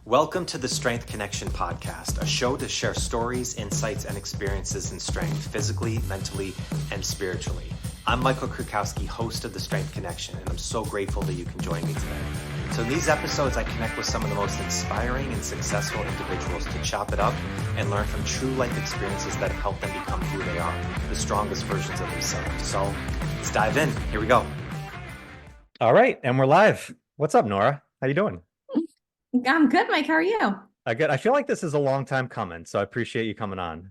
Welcome to the Strength Connection podcast, a show to share stories, insights, and experiences in strength, physically, mentally, and spiritually. I'm Michael Krukowski, host of the Strength Connection, and I'm so grateful that you can join me today. So in these episodes, I connect with some of the most inspiring and successful individuals to chop it up and learn from true life experiences that have helped them become who they are, the strongest versions of themselves. So let's dive in. Here we go. All right, and we're live. What's up, Nora? How you doing? I'm good, Mike. How are you? Good. I feel like this is a long time coming, so I appreciate you coming on.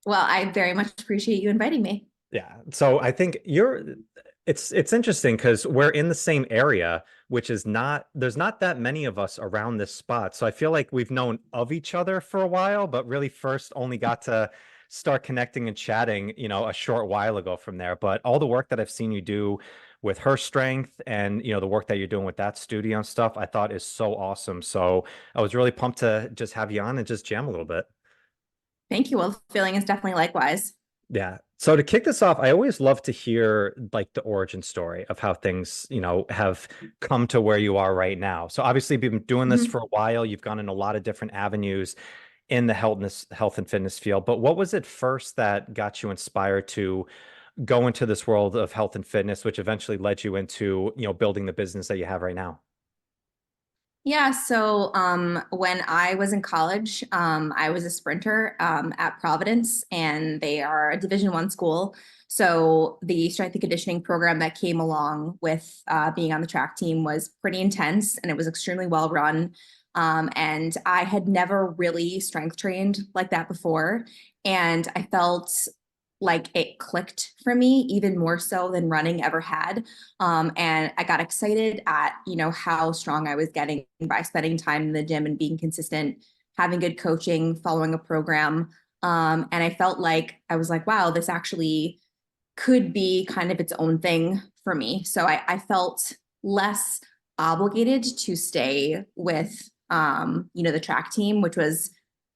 Well, I very much appreciate you inviting me. Yeah. So I think it's interesting because we're in the same area, which is there's not that many of us around this spot. So I feel like we've known of each other for a while, but really first only got to start connecting and chatting, a short while ago from there. But all the work that I've seen you do with Herstrength and, the work that you're doing with that studio and stuff, I thought is so awesome. So I was really pumped to just have you on and just jam a little bit. Thank you. Well, the feeling is definitely likewise. Yeah. So to kick this off, I always love to hear like the origin story of how things, have come to where you are right now. So obviously you've been doing this for a while. You've gone in a lot of different avenues in the health and fitness field. But what was it first that got you inspired to go into this world of health and fitness, which eventually led you into, building the business that you have right now? Yeah, so when I was in college, I was a sprinter at Providence, and they are a Division I school. So the strength and conditioning program that came along with being on the track team was pretty intense, and it was extremely well run. And I had never really strength trained like that before, and I felt like it clicked for me even more so than running ever had. And I got excited at, how strong I was getting by spending time in the gym and being consistent, having good coaching, following a program. And I felt like I was like, wow, this actually could be kind of its own thing for me. So I felt less obligated to stay with, the track team, which was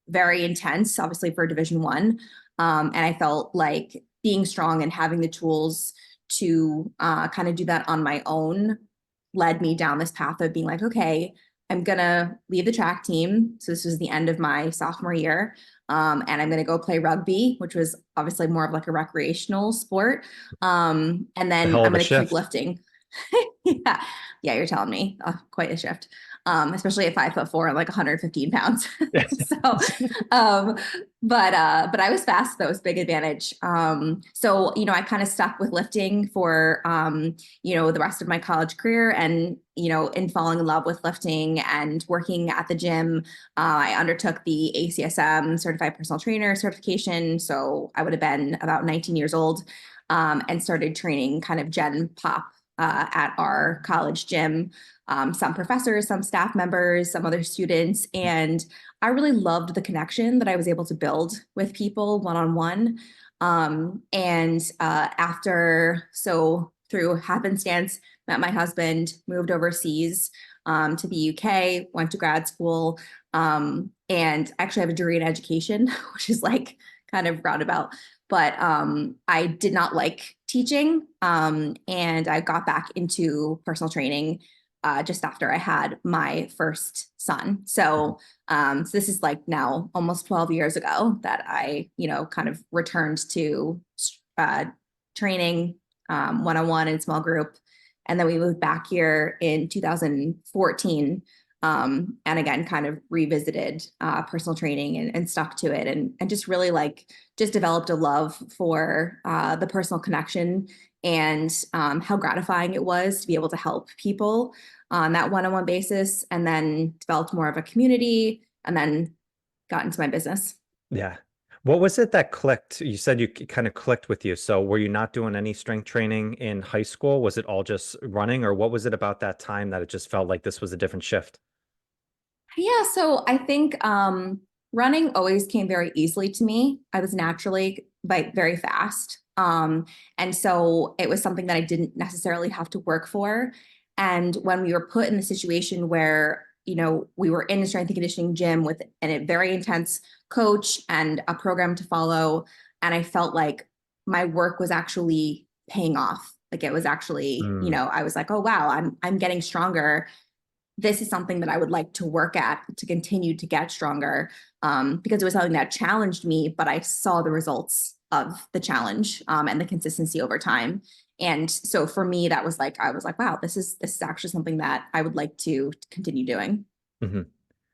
very intense, obviously for Division I. And I felt like being strong and having the tools to kind of do that on my own led me down this path of being like, okay, I'm going to leave the track team. So this was the end of my sophomore year. And I'm going to go play rugby, which was obviously more of like a recreational sport. And then I'm going to keep lifting. Yeah. Yeah, you're telling me. Quite a shift. Especially at 5'4" and like 115 pounds. So, but I was fast. That was big advantage. So, I kind of stuck with lifting for, the rest of my college career, and, in falling in love with lifting and working at the gym, I undertook the ACSM certified personal trainer certification. So I would have been about 19 years old, and started training kind of Gen Pop at our college gym, some professors, some staff members, some other students. And I really loved the connection that I was able to build with people one-on-one. So through happenstance, met my husband, moved overseas to the UK, went to grad school, and actually have a degree in education, which is like kind of roundabout. But I did not like teaching, and I got back into personal training just after I had my first son. So this is like now almost 12 years ago that I, kind of returned to training one-on-one in small group. And then we moved back here in 2014. And again, kind of revisited personal training and stuck to it, and just really just developed a love for the personal connection, and how gratifying it was to be able to help people on that one-on-one basis, and then developed more of a community, and then got into my business. Yeah. What was it that clicked? You said you kind of clicked with you. So were you not doing any strength training in high school? Was it all just running, or what was it about that time that it just felt like this was a different shift? Yeah, so I think running always came very easily to me. I was naturally very fast. And so it was something that I didn't necessarily have to work for. And when we were put in the situation where, we were in the strength and conditioning gym with a very intense coach and a program to follow, and I felt like my work was actually paying off. Like it was actually, I was like, oh, wow, I'm getting stronger this is something that I would like to work at to continue to get stronger, because it was something that challenged me, but I saw the results of the challenge, and the consistency over time. And so for me, that was like, I was like, wow, this is actually something that I would like to continue doing. Hmm.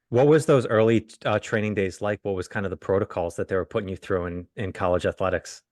What was those early training days like? What was kind of the protocols that they were putting you through in college athletics?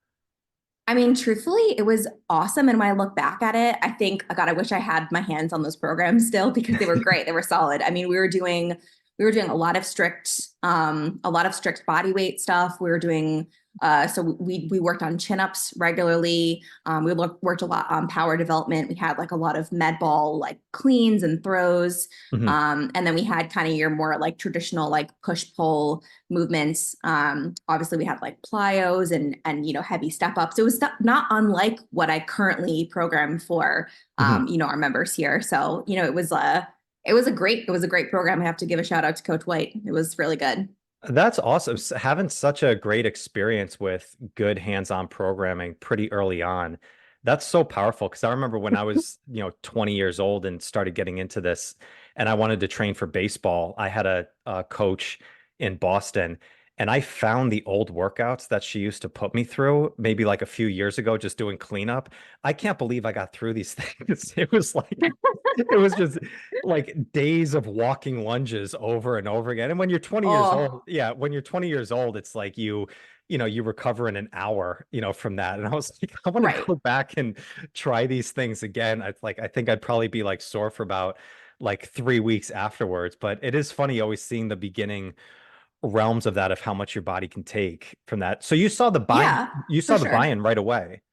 I mean, truthfully, it was awesome. And when I look back at it, I think, oh God, I wish I had my hands on those programs still because they were great. They were solid. I mean, we were doing a lot of strict body weight stuff. We were doing, so we worked on chin-ups regularly. Worked a lot on power development. We had like a lot of med ball, like cleans and throws. Hmm. And then we had kind of your more like traditional, like push pull movements. Obviously we had like plyos and, heavy step ups. It was not unlike what I currently program for, Hmm. our members here. So, it was a great program. I have to give a shout out to Coach White. It was really good. That's awesome. Having such a great experience with good hands-on programming pretty early on. That's so powerful because I remember when I was, 20 years old and started getting into this and I wanted to train for baseball. I had a coach in Boston and I found the old workouts that she used to put me through maybe like a few years ago, just doing cleanup. I can't believe I got through these things. It was just like days of walking lunges over and over again. And when you're 20 years old, Oh, yeah, when you're 20 years old, it's like you recover in an hour, from that. And I was like, I want to right. go back and try these things again. I think I'd probably be like sore for about like 3 weeks afterwards. But it is funny always seeing the beginning realms of that of how much your body can take from that. So Yeah, you for saw the sure. buy-in right away.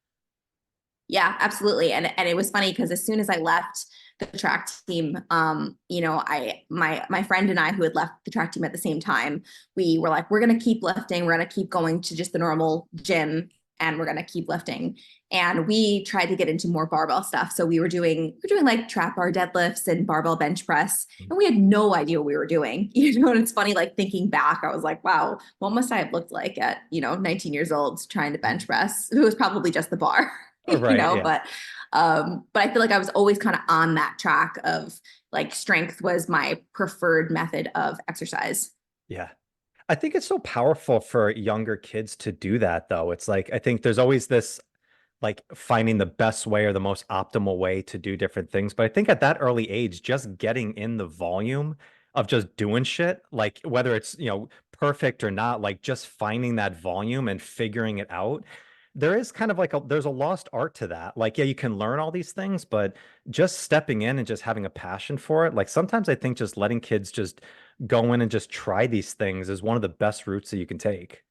Yeah, absolutely. And it was funny because as soon as I left the track team, my friend and I who had left the track team at the same time, we were like, we're gonna keep lifting, we're gonna keep going to just the normal gym and we're gonna keep lifting. And we tried to get into more barbell stuff. So we were doing like trap bar deadlifts and barbell bench press. And we had no idea what we were doing. And it's funny, like thinking back, I was like, wow, what must I have looked like at, 19 years old trying to bench press? It was probably just the bar. Right. Yeah. But I feel like I was always kind of on that track of like strength was my preferred method of exercise. Yeah. I think it's so powerful for younger kids to do that, though. It's like, I think there's always this like finding the best way or the most optimal way to do different things. But I think at that early age, just getting in the volume of just doing shit, like whether it's, perfect or not, like just finding that volume and figuring it out. There is kind of like there's a lost art to that. Like, yeah, you can learn all these things, but just stepping in and just having a passion for it. Like sometimes I think just letting kids just go in and just try these things is one of the best routes that you can take.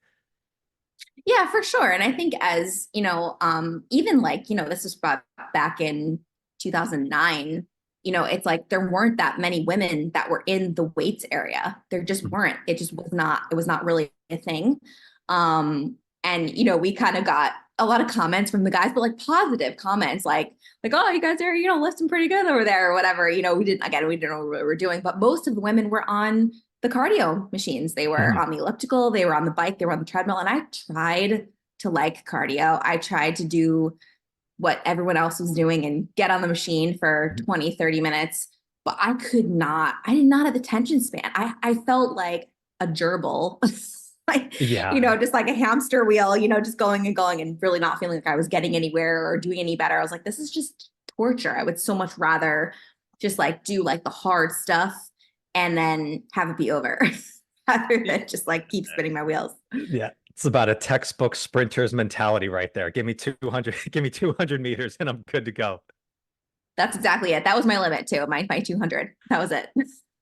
Yeah, for sure. And I think as, even like, this was brought back in 2009, it's like there weren't that many women that were in the weights area. There just weren't. It was not really a thing. And we kind of got a lot of comments from the guys, but like positive comments, like, oh, you guys are, lifting pretty good over there or whatever. We didn't know what we were doing, but most of the women were on the cardio machines. They were Mhm. on the elliptical, they were on the bike, they were on the treadmill. And I tried to like cardio. I tried to do what everyone else was doing and get on the machine for 20, 30 minutes. But I did not have the attention span. I felt like a gerbil, like, Yeah. just like a hamster wheel, just going and going and really not feeling like I was getting anywhere or doing any better. I was like, this is just torture. I would so much rather just like do like the hard stuff and then have it be over rather than just like keep spinning my wheels. Yeah, it's about a textbook sprinter's mentality right there. Give me 200, give me 200 meters and I'm good to go. That's exactly it. That was my limit too. My 200. That was it.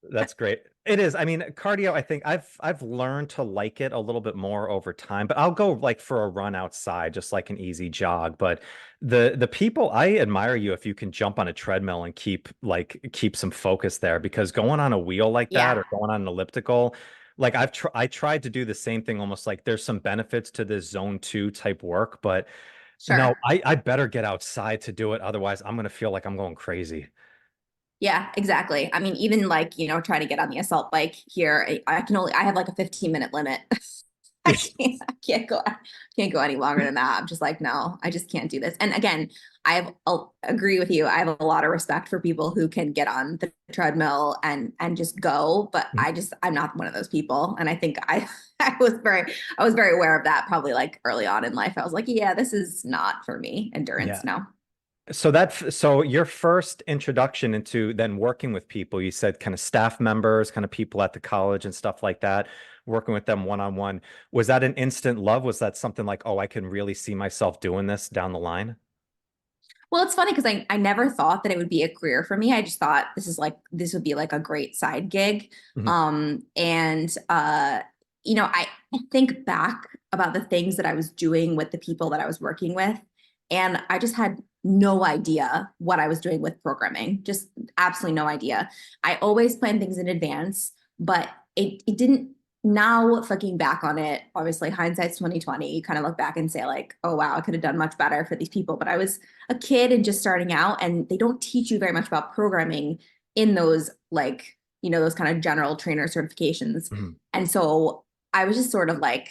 That's great. It is. I mean, cardio, I think I've learned to like it a little bit more over time, but I'll go like for a run outside, just like an easy jog. But the people I admire you if you can jump on a treadmill and keep some focus there because going on a wheel like that Yeah, or going on an elliptical, like I tried to do the same thing almost like there's some benefits to this zone two type work, but no, sure. I better get outside to do it. Otherwise, I'm gonna feel like I'm going crazy. Yeah, exactly. I mean, even like, trying to get on the assault bike here, I have like a 15-minute limit. I can't go any longer than that. I'm just like, no, I just can't do this. And again, agree with you. I have a lot of respect for people who can get on the treadmill and just go, but I'm not one of those people. And I think I was very aware of that probably like early on in life. I was like, yeah, this is not for me. Endurance, Yeah. no. So your first introduction into then working with people, you said kind of staff members, kind of people at the college and stuff like that, working with them one-on-one. Was that an instant love? Was that something like, oh, I can really see myself doing this down the line? Well, it's funny because I never thought that it would be a career for me. I just thought this would be like a great side gig. Mhm. And I think back about the things that I was doing with the people that I was working with, and I just had no idea what I was doing with programming. Just absolutely no idea. I always planned things in advance, but it didn't. Now looking back on it, obviously hindsight's 2020, you kind of look back and say like, oh wow, I could have done much better for these people. But I was a kid and just starting out, and they don't teach you very much about programming in those like, those kind of general trainer certifications. Mhm. And so I was just sort of like,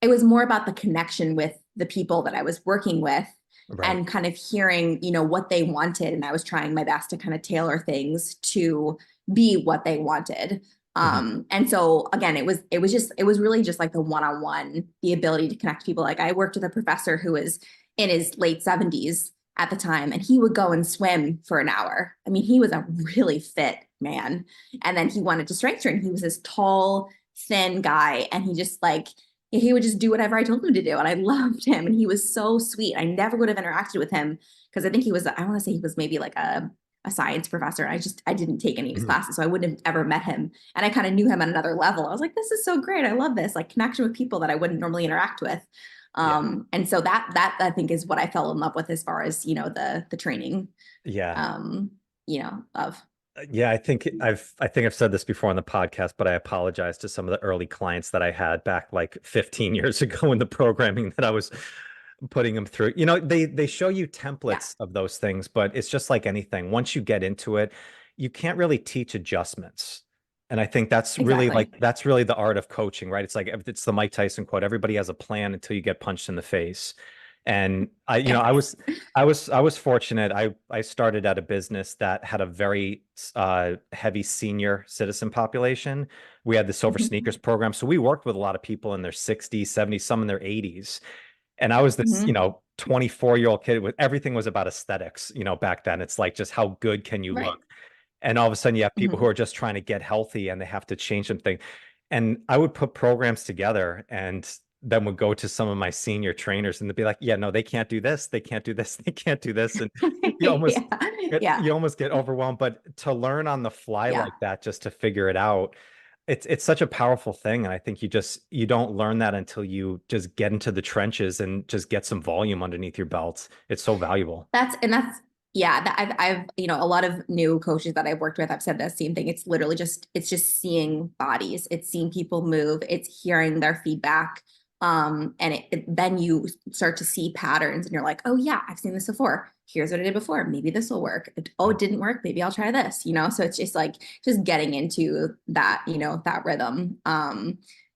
it was more about the connection with the people that I was working with Right. and kind of hearing, what they wanted. And I was trying my best to kind of tailor things to be what they wanted. Mhm. And so again, it was really just like the one-on-one, the ability to connect people. Like I worked with a professor who was in his late 70s at the time, and he would go and swim for an hour. I mean, he was a really fit man. And then he wanted to strength train. He was this tall, thin guy, and he would just do whatever I told him to do. And I loved him. And he was so sweet. I never would have interacted with him because I think I want to say he was maybe like a science professor. And I didn't take any of his Mhm. classes. So I wouldn't have ever met him. And I kind of knew him at another level. I was like, this is so great. I love this, like connection with people that I wouldn't normally interact with. Yeah. And so that I think is what I fell in love with as far as, the training, Yeah. of. Yeah, I think I've said this before on the podcast, but I apologize to some of the early clients that I had back like 15 years ago in the programming that I was putting them through. They show you Yeah, templates of those things, but it's just like anything. Once you get into it, you can't really teach adjustments. And I think exactly. that's really the art of coaching, right? It's like it's the Mike Tyson quote, everybody has a plan until you get punched in the face. And Yes. I was fortunate. I started at a business that had a very heavy senior citizen population. We had the Silver Mhm. Sneakers program, so we worked with a lot of people in their 60s, 70s, some in their 80s. And I was this, Mhm. 24-year-old kid with everything was about aesthetics, back then. It's like just how good can you Right. look? And all of a sudden you have people who Mhm. are just trying to get healthy and they have to change something. And I would put programs together and then would go to some of my senior trainers and they'd be like, yeah, no, they can't do this. They can't do this. They can't do this. And you almost Yeah. Yeah. you almost get overwhelmed. But to learn on the fly Yeah. like that, just to figure it out, it's such a powerful thing. And I think you don't learn that until you just get into the trenches and just get some volume underneath your belts. It's so valuable. That's yeah, I've a lot of new coaches that I've worked with, I've said the same thing. It's just seeing bodies, it's seeing people move, it's hearing their feedback. And then you start to see patterns and you're like, oh yeah, I've seen this before. Here's what I did before. Maybe this will work. Oh, it didn't work. Maybe I'll try this, So it's just like just getting into that, that rhythm.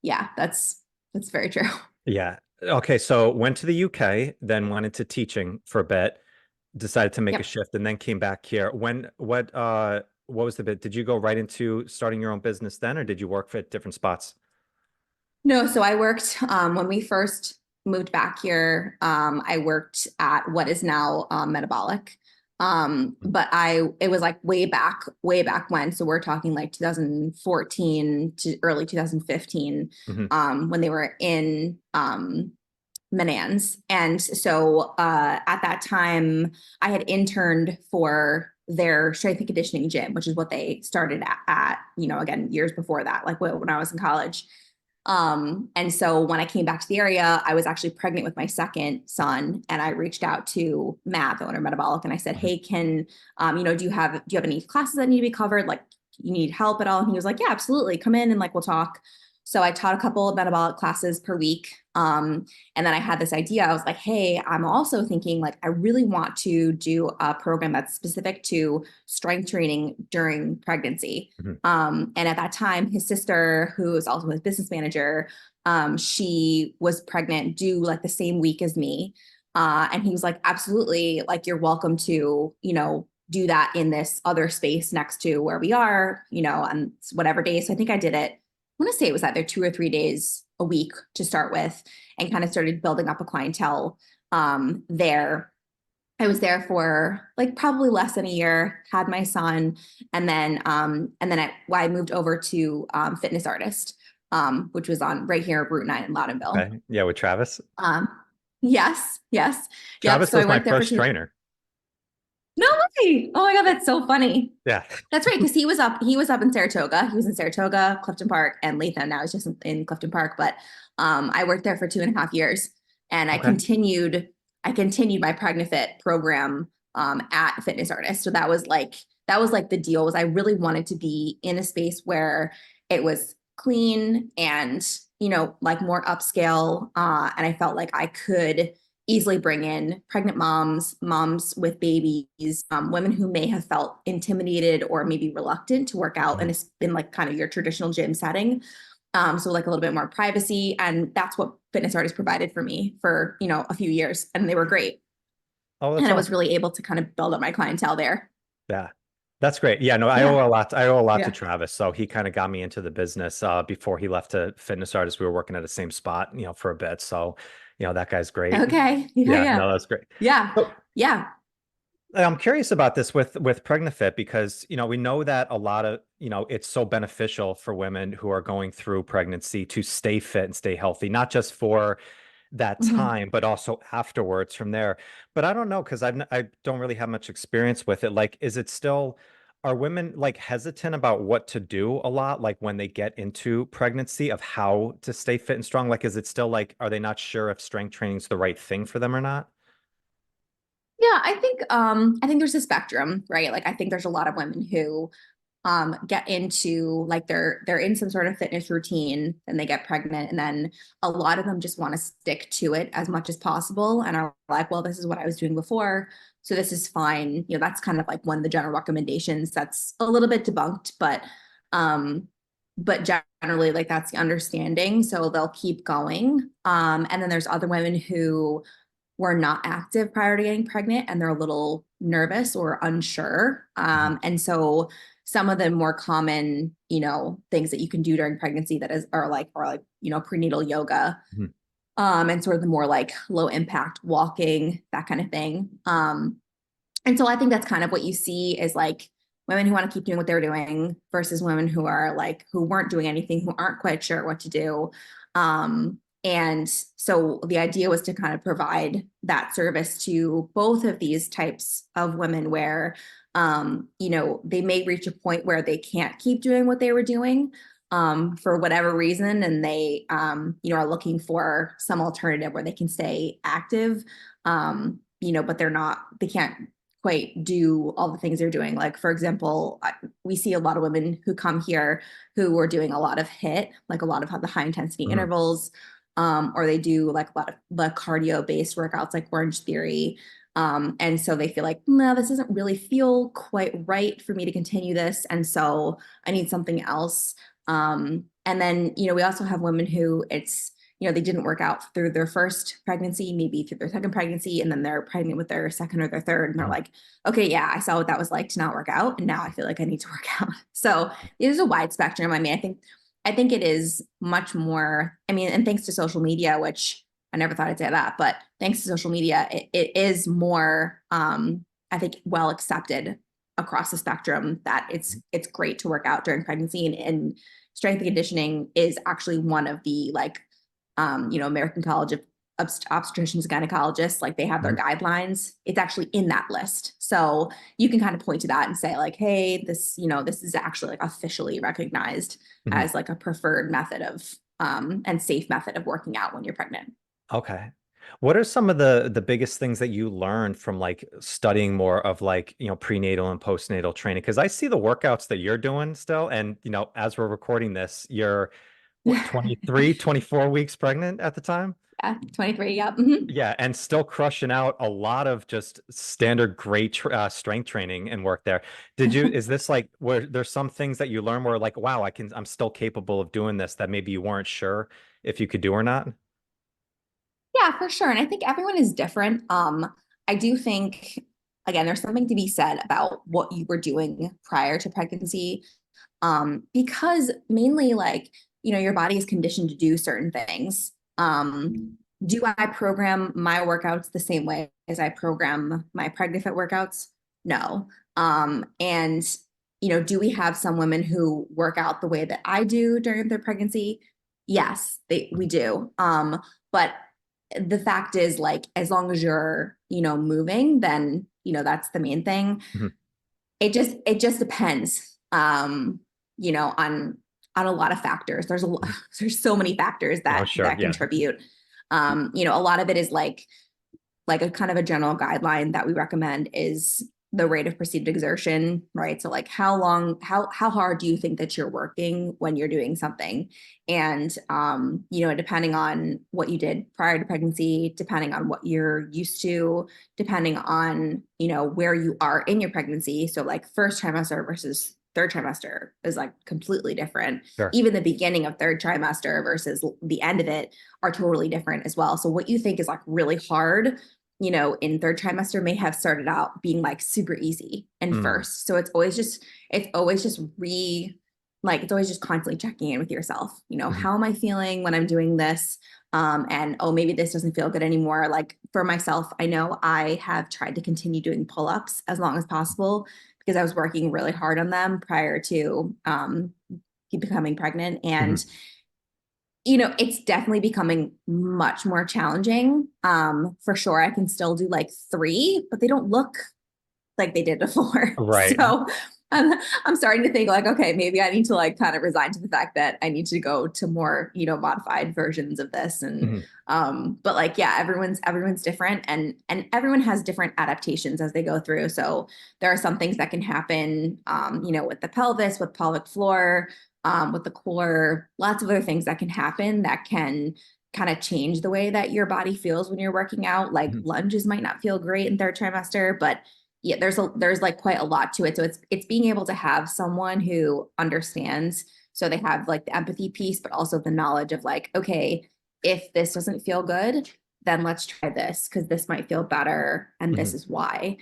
Yeah, that's very true. Yeah. Okay. So went to the UK, then went into teaching for a bit, decided to make a Yep. shift, and then came back here. What was the bit? Did you go right into starting your own business then, or did you work for different spots? No, so I worked when we first moved back here. I worked at what is now Metabolic. But it was like way back when. So we're talking like 2014 to early 2015, Hmm. when they were in Menands. And so at that time, I had interned for their strength and conditioning gym, which is what they started again, years before that, like when I was in college. And so when I came back to the area, I was actually pregnant with my second son, and I reached out to Matt, the owner of Metabolic, and I said, "Hey, do you have any classes that need to be covered? Like, you need help at all?" And he was like, "Yeah, absolutely. Come in and like we'll talk." So I taught a couple of metabolic classes per week. And then I had this idea. I was like, hey, I'm also thinking like, I really want to do a program that's specific to strength training during pregnancy. And at that time, his sister, who is also his business manager, she was pregnant due like the same week as me. And he was like, absolutely, like you're welcome to, do that in this other space next to where we are, on whatever days. So I think I did it. I want to say it was either 2 or 3 days a week to start with, and kind of started building up a clientele there. I was there for like probably less than a year, had my son, and then I moved over to Fitness Artist, which was on right here, Route 9 in Loudonville. Okay. Yeah, with Travis. Yes. Yep. Travis So was I my worked there for first trainer. No way! Oh my God, that's so funny. Yeah. That's right, because he was up in Saratoga. He was in Saratoga, Clifton Park, and Latham. Now he's just in Clifton Park. But I worked there for 2.5 years, and I Okay. continued my Pregna-fit program at Fitness Artist. So that was like the deal. Was I really wanted to be in a space where it was clean and like more upscale, and I felt like I could easily bring in pregnant moms with babies, women who may have felt intimidated or maybe reluctant to work out in like kind of your traditional gym setting. So like a little bit more privacy. And that's what Fitness Artist provided for me for, a few years, and they were great. Oh, And I was really able to kind of build up my clientele there. Yeah. That's great. Yeah, no, I Yeah. owe a lot. I owe a lot Yeah. to Travis. So he kind of got me into the business before he left to Fitness Artist. We were working at the same spot, for a bit. So, that guy's great. Okay. Yeah, no, that's great. Yeah. So, Yeah. I'm curious about this with Pregna-fit, because we know that a lot of it's so beneficial for women who are going through pregnancy to stay fit and stay healthy, not just for that time, but also afterwards from there. But I don't know, because I don't really have much experience with it. Like, is it still, are women like hesitant about what to do a lot, like when they get into pregnancy, of how to stay fit and strong? Like, is it still like, are they not sure if strength training is the right thing for them or not? Yeah, I think there's a spectrum, right? Like I think there's a lot of women who get into like they're in some sort of fitness routine, and they get pregnant, and then a lot of them just want to stick to it as much as possible and are like, well, this is what I was doing before, so this is fine. That's kind of like one of the general recommendations that's a little bit debunked, but generally like that's the understanding, so they'll keep going. And then there's other women who were not active prior to getting pregnant, and they're a little nervous or unsure. And so some of the more common, things that you can do during pregnancy are like, prenatal yoga, and sort of the more like low impact walking, that kind of thing. And so I think that's kind of what you see is like women who want to keep doing what they're doing versus women who are like, who weren't doing anything, who aren't quite sure what to do. And so the idea was to kind of provide that service to both of these types of women where, they may reach a point where they can't keep doing what they were doing, for whatever reason. And they, are looking for some alternative where they can stay active, but they can't quite do all the things they're doing. Like, for example, we see a lot of women who come here who are doing a lot of HIIT, like a lot of the high intensity intervals, or they do like a lot of the cardio based workouts like Orange Theory. And so they feel like, no, this doesn't really feel quite right for me to continue this. And so I need something else. And then, we also have women who they didn't work out through their first pregnancy, maybe through their second pregnancy, and then they're pregnant with their second or their third. And they're like, okay, yeah, I saw what that was like to not work out, and now I feel like I need to work out. So there's a wide spectrum. I mean, I think it is much more, and thanks to social media, which I never thought I'd say that, but thanks to social media, it is more, I think, well accepted across the spectrum that it's great to work out during pregnancy, and strength and conditioning is actually one of the American College of Obstetricians and Gynecologists, like they have their guidelines. It's actually in that list. So you can kind of point to that and say like, hey, this is actually like officially recognized as like a preferred method of, and safe method of working out when you're pregnant. Okay. What are some of the biggest things that you learned from like studying more of like, prenatal and postnatal training? Because I see the workouts that you're doing still. And, as we're recording this, you're what, 23, 24 weeks pregnant at the time? Yeah, 23. Yep. Yeah, and still crushing out a lot of just standard great strength training and work there. Is this like where there's some things that you learn where like, wow, I'm still capable of doing this that maybe you weren't sure if you could do or not? Yeah, for sure. And I think everyone is different. I do think, again, there's something to be said about what you were doing prior to pregnancy. Because mainly like, your body is conditioned to do certain things. Do I program my workouts the same way as I program my Pregna-fit workouts? No. And do we have some women who work out the way that I do during their pregnancy? Yes, we do. But the fact is, like, as long as you're, moving, then, that's the main thing. Mhm. It just depends, on a lot of factors. There's so many factors Oh, that sure. that Yeah. contribute. A lot of it is like a kind of a general guideline that we recommend is the rate of perceived exertion, right? So like how hard do you think that you're working when you're doing something? And depending on what you did prior to pregnancy, depending on what you're used to, depending on, where you are in your pregnancy. So like first trimester versus third trimester is like completely different. Sure. Even the beginning of third trimester versus the end of it are totally different as well. So what you think is like really hard, in third trimester may have started out being like super easy in first. So it's always just constantly checking in with yourself. How am I feeling when I'm doing this? And maybe this doesn't feel good anymore. Like for myself, I know I have tried to continue doing pull-ups as long as possible because I was working really hard on them prior to becoming pregnant. And it's definitely becoming much more challenging. For sure. I can still do like 3, but they don't look like they did before. Right. So I'm starting to think like, okay, maybe I need to like kind of resign to the fact that I need to go to more, modified versions of this. And, but like, yeah, everyone's different and everyone has different adaptations as they go through. So there are some things that can happen, with the pelvis, with pelvic floor, with the core, lots of other things that can happen that can kind of change the way that your body feels when you're working out. Like lunges might not feel great in third trimester, but yeah, there's like quite a lot to it. So it's being able to have someone who understands. So they have like the empathy piece, but also the knowledge of like, okay, if this doesn't feel good, then let's try this because this might feel better. And this is why.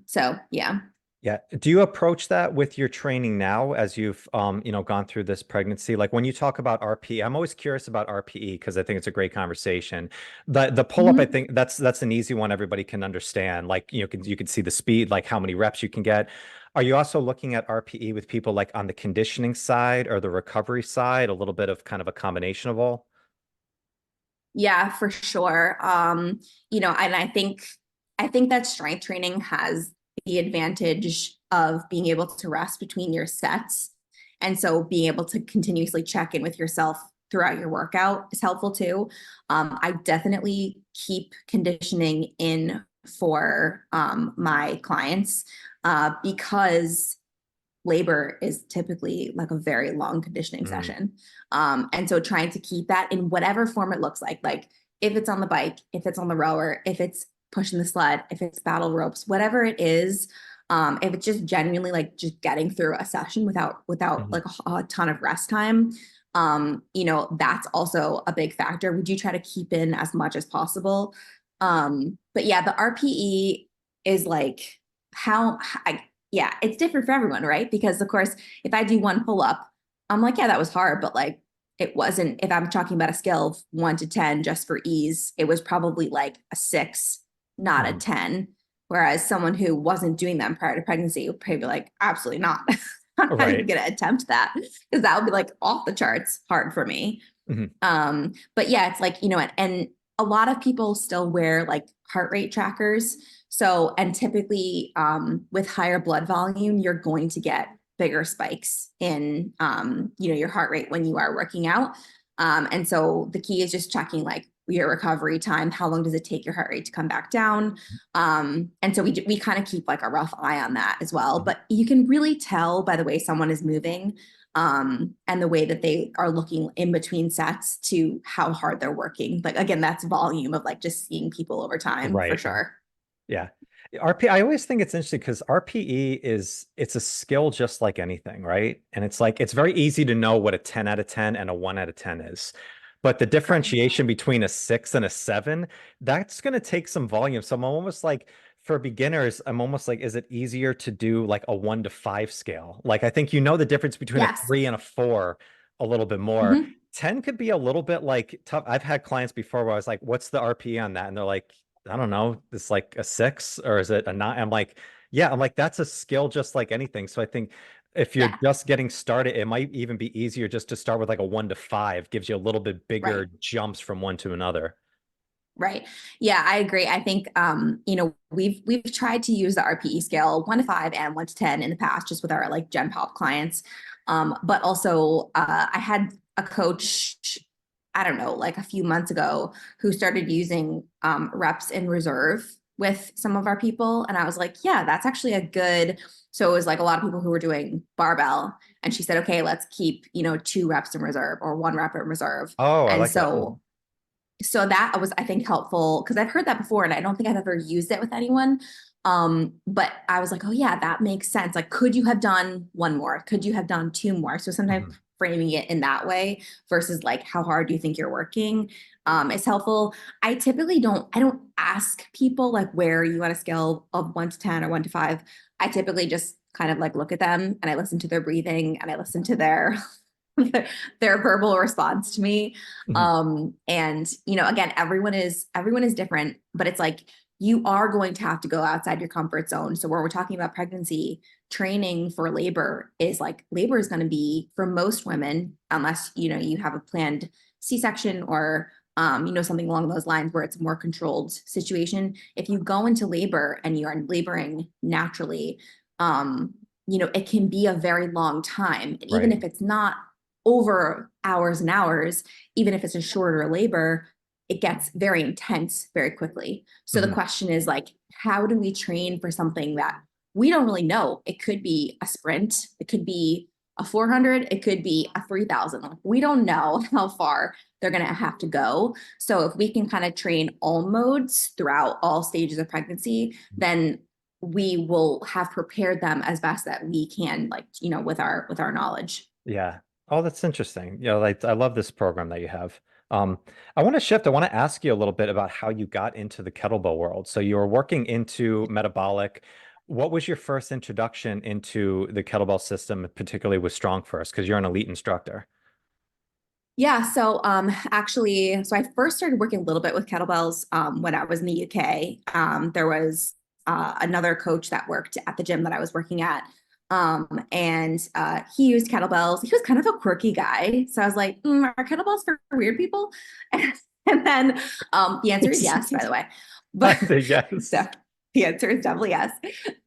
So yeah. Yeah. Do you approach that with your training now as you've gone through this pregnancy? Like when you talk about RPE, I'm always curious about RPE because I think it's a great conversation. The pull-up, I think that's an easy one everybody can understand. Like you can see the speed, like how many reps you can get. Are you also looking at RPE with people like on the conditioning side or the recovery side, a little bit of kind of a combination of all? Yeah, for sure. And I think that strength training has the advantage of being able to rest between your sets. And so being able to continuously check in with yourself throughout your workout is helpful too. I definitely keep conditioning in for my clients because labor is typically like a very long conditioning session. And so trying to keep that in whatever form it looks like if it's on the bike, if it's on the rower, if it's pushing the sled, if it's battle ropes, whatever it is, if it's just genuinely like just getting through a session without like a ton of rest time, that's also a big factor. We do try to keep in as much as possible. But yeah, the RPE is like yeah, it's different for everyone, right? Because of course, if I do one pull up, I'm like, yeah, that was hard, but like it wasn't, if I'm talking about a scale of 1 to 10 just for ease, it was probably like a 6, not a 10. Whereas someone who wasn't doing them prior to pregnancy would probably be like, absolutely not. I'm not even gonna attempt that because that would be like off the charts hard for me. But yeah, it's like, and a lot of people still wear like heart rate trackers. So, and typically with higher blood volume, you're going to get bigger spikes in, your heart rate when you are working out. And so the key is just checking like your recovery time. How long does it take your heart rate to come back down? And so we kind of keep like a rough eye on that as well. But you can really tell by the way someone is moving. and the way that they are looking in between sets to how hard they're working. Like, again, that's volume of like just seeing people over time for Right. sure. Yeah. RP, I always think it's interesting because RPE it's a skill just like anything, right? And it's like it's very easy to know what a 10 out of 10 and a 1 out of 10 is. But the Correct. differentiation between a 6 and a 7, that's going to take some volume. So I'm almost like for beginners, I'm almost like, is it easier to do like a 1 to 5 scale? Like I think you know the difference between a Yes. 3 and a 4 a little bit more. Mhm. 10 could be a little bit like tough. I've had clients before where I was like, what's the RPE on that? And they're like, I don't know, it's like a 6 or is it a 9? I'm like, yeah, I'm like, that's a skill just like anything. So I think if you're Yeah. just getting started, it might even be easier just to start with like a 1 to 5, gives you a little bit Right. bigger jumps from one to another. Right. Yeah, I agree. I think we've tried to use the RPE scale 1 to 5 and 1 to 10 in the past, just with our like Gen Pop clients. But also I had a coach, I don't know, like a few months ago, who started using reps in reserve with some of our people. And I was like, yeah, that's actually a good. So it was like a lot of people who were doing barbell. And she said, okay, let's keep, 2 reps in reserve or 1 rep in reserve. Oh, I And like that. so that was, I think, helpful because I've heard that before and I don't think I've ever used it with anyone. But I was like, oh yeah, that makes sense. Like, could you have done 1 more? Could you have done 2 more? So sometimes Mhm. framing it in that way versus like, how hard do you think you're working, is helpful. I don't ask people like where you on a scale of 1 to 10 or 1 to 5. I typically just kind of like look at them and I listen to their breathing and I listen to their their verbal response to me. Mhm. And again, everyone is different, but it's like you are going to have to go outside your comfort zone. So when we're talking about pregnancy, training for labor is going to be for most women, unless you have a planned C-section or something along those lines where it's a more controlled situation. If you go into labor and you are laboring naturally, it can be a very long time. And even Right. if it's not over hours and hours, even if it's a shorter labor, it gets very intense very quickly. So the Mhm. question is like, how do we train for something that we don't really know? It could be a sprint, it could be a 400, it could be a 3,000. Like, we don't know how far they're going to have to go. So if we can kind of train all modes throughout all stages of pregnancy, then we will have prepared them as best that we can, like, with our knowledge. Yeah. Oh, that's interesting. Like I love this program that you have. Um, I want to shift. I want to ask you a little bit about how you got into the kettlebell world. So you were working into metabolic. What was your first introduction into the kettlebell system, particularly with StrongFirst? Because you're an elite instructor. Yeah, so actually, so I first started working a little bit with kettlebells when I was in the UK. There was another coach that worked at the gym that I was working at. And he used kettlebells. He was kind of a quirky guy. So I was like, are kettlebells for weird people? And then the answer is yes, by the way. But so Yes. the answer is definitely yes.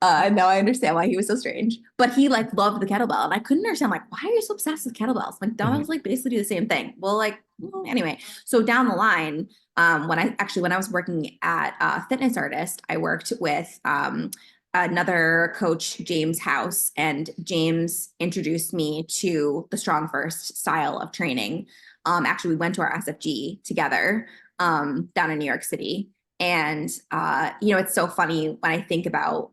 Now I understand why he was so strange. But he like loved the kettlebell, and I couldn't understand like, why are you so obsessed with kettlebells? Like Mhm. dumbbells like basically do the same thing. Well, like anyway. So down the line, when I was working at Fitness Artist, I worked with another coach, James House, and James introduced me to the StrongFirst style of training. Actually, we went to our SFG together down in New York City. And it's so funny when I think about,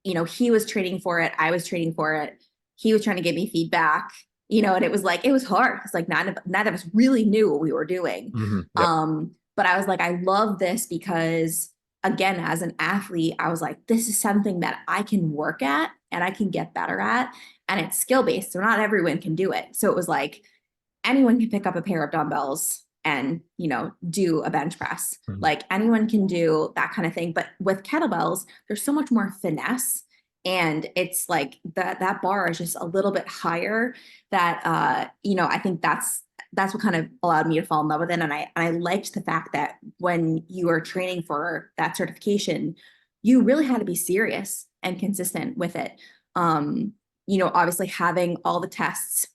he was training for it, I was training for it, he was trying to give me feedback, and it was like it was hard. It's like none of us really knew what we were doing. Mhm. Yep. But I was like, I love this because again, as an athlete, I was like, this is something that I can work at and I can get better at. And it's skill based. So not everyone can do it. So it was like anyone can pick up a pair of dumbbells and do a bench press. Mhm. Like anyone can do that kind of thing, but with kettlebells there's so much more finesse, and it's like that bar is just a little bit higher, that I think that's what kind of allowed me to fall in love with it. And I liked the fact that when you are training for that certification, you really had to be serious and consistent with it. Obviously having all the tests,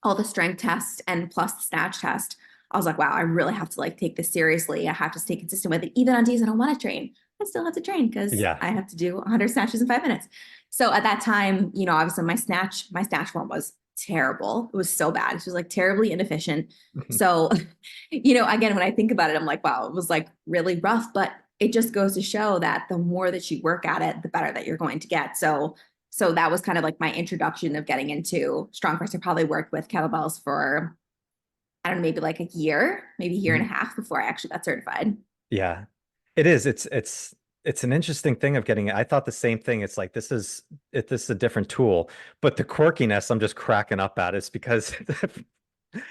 all the strength tests and plus the snatch test, I was like, wow, I really have to like take this seriously. I have to stay consistent with it. Even on days I don't want to train, I still have to train because Yeah. I have to do 100 snatches in 5 minutes. So at that time, obviously my snatch form was terrible. It was so bad. It was like terribly inefficient. So, you know, again, when I think about it, I'm like, wow, it was like really rough, but it just goes to show that the more that you work at it, the better that you're going to get. So that was kind of like my introduction of getting into StrongFirst. I probably worked with kettlebells for, I don't know, maybe like a year, maybe a year and a half before I actually got certified. Yeah, it is. It's an interesting thing of getting it. I thought the same thing. It's like this is a different tool, but the quirkiness I'm just cracking up at is because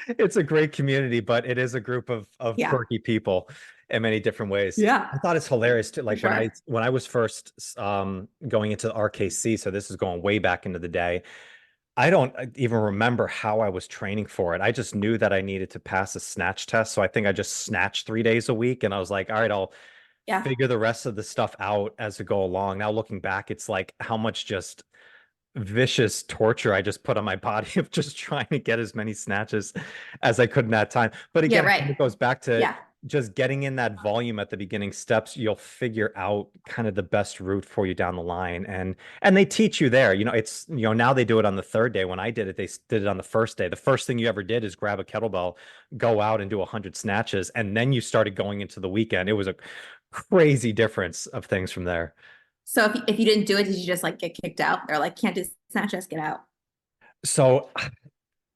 it's a great community, but it is a group of Yeah. quirky people in many different ways. Yeah, I thought it's hilarious too. for Like sure. when I was first going into the RKC, so this is going way back into the day. I don't even remember how I was training for it. I just knew that I needed to pass a snatch test. So I think I just snatched 3 days a week. And I was like, all right, I'll Yeah. figure the rest of the stuff out as we go along. Now looking back, it's like how much just vicious torture I just put on my body of just trying to get as many snatches as I could in that time. But Yeah, again, it kind right. of goes back to Yeah. just getting in that volume at the beginning steps. You'll figure out kind of the best route for you down the line. And they teach you there. You know, it's, you know, now they do it on the third day. When I did it, they did it on the first day. The first thing you ever did is grab a kettlebell, go out and do 100 snatches. And then you started going into the weekend. It was a crazy difference of things from there. So if you didn't do it, did you just like get kicked out? They're like, can't do snatch, just get out. So,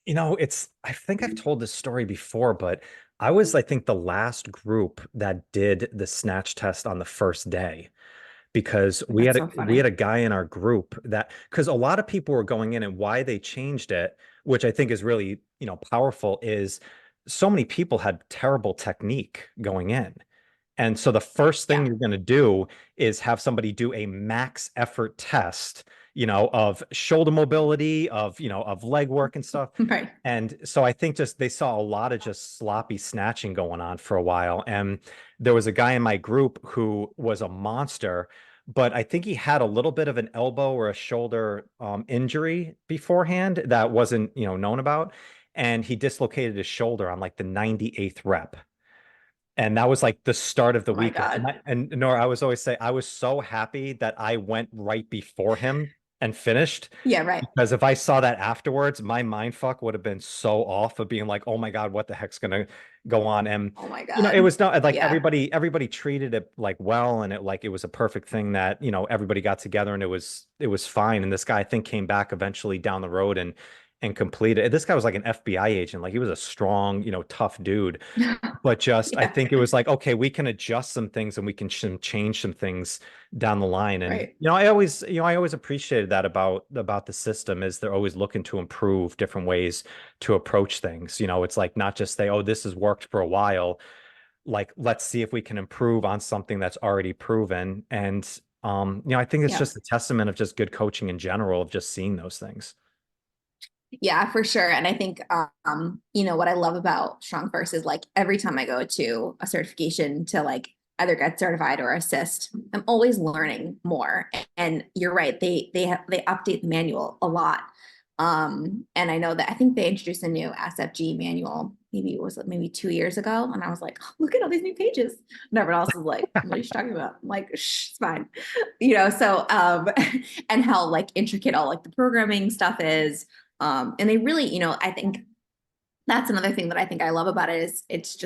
you know, I think I've told this story before, but I was, I think, the last group that did the snatch test on the first day because That's so we had funny. a guy in our group that, because a lot of people were going in, and why they changed it, which I think is really, you know, powerful, is so many people had terrible technique going in. And so the first thing Yeah. you're going to do is have somebody do a max effort test, you know, of shoulder mobility, of, you know, of leg work and stuff. Right. And so I think just they saw a lot of just sloppy snatching going on for a while. And there was a guy in my group who was a monster, but I think he had a little bit of an elbow or a shoulder injury beforehand that wasn't, you know, known about. And he dislocated his shoulder on like the 98th rep. And that was like the start of the Oh my weekend. God. And Nora, I was always say I was so happy that I went right before him and finished, Yeah, right. because if I saw that afterwards, my mind fuck would have been so off of being like, oh my God, what the heck's gonna go on? And Oh my you know, it God. was not like Yeah. everybody treated it like well, and it was a perfect thing that, you know, everybody got together and it was fine. And this guy I think came back eventually down the road and completed. This guy was like an FBI agent, like he was a strong, you know, tough dude, but just I Yeah, think it was like, okay, we can adjust some things and we can change some things down the line. And right. you know, I always appreciated that about the system, is they're always looking to improve different ways to approach things. You know, it's like not just say, oh, this has worked for a while, like let's see if we can improve on something that's already proven. And you know, I think it's Yeah. just a testament of just good coaching in general, of just seeing those things. Yeah, for sure. And I think, you know, what I love about StrongFirst is like every time I go to a certification to like either get certified or assist, I'm always learning more. And you're right, they update the manual a lot. And I know that I think they introduced a new SFG manual, maybe it was maybe 2 years ago. And I was like, oh, look at all these new pages. And everyone else is like, what are you talking about? I'm like, shh, it's fine. You know, so and how like intricate all like the programming stuff is. And they really, you know, I think that's another thing that I think I love about it is it's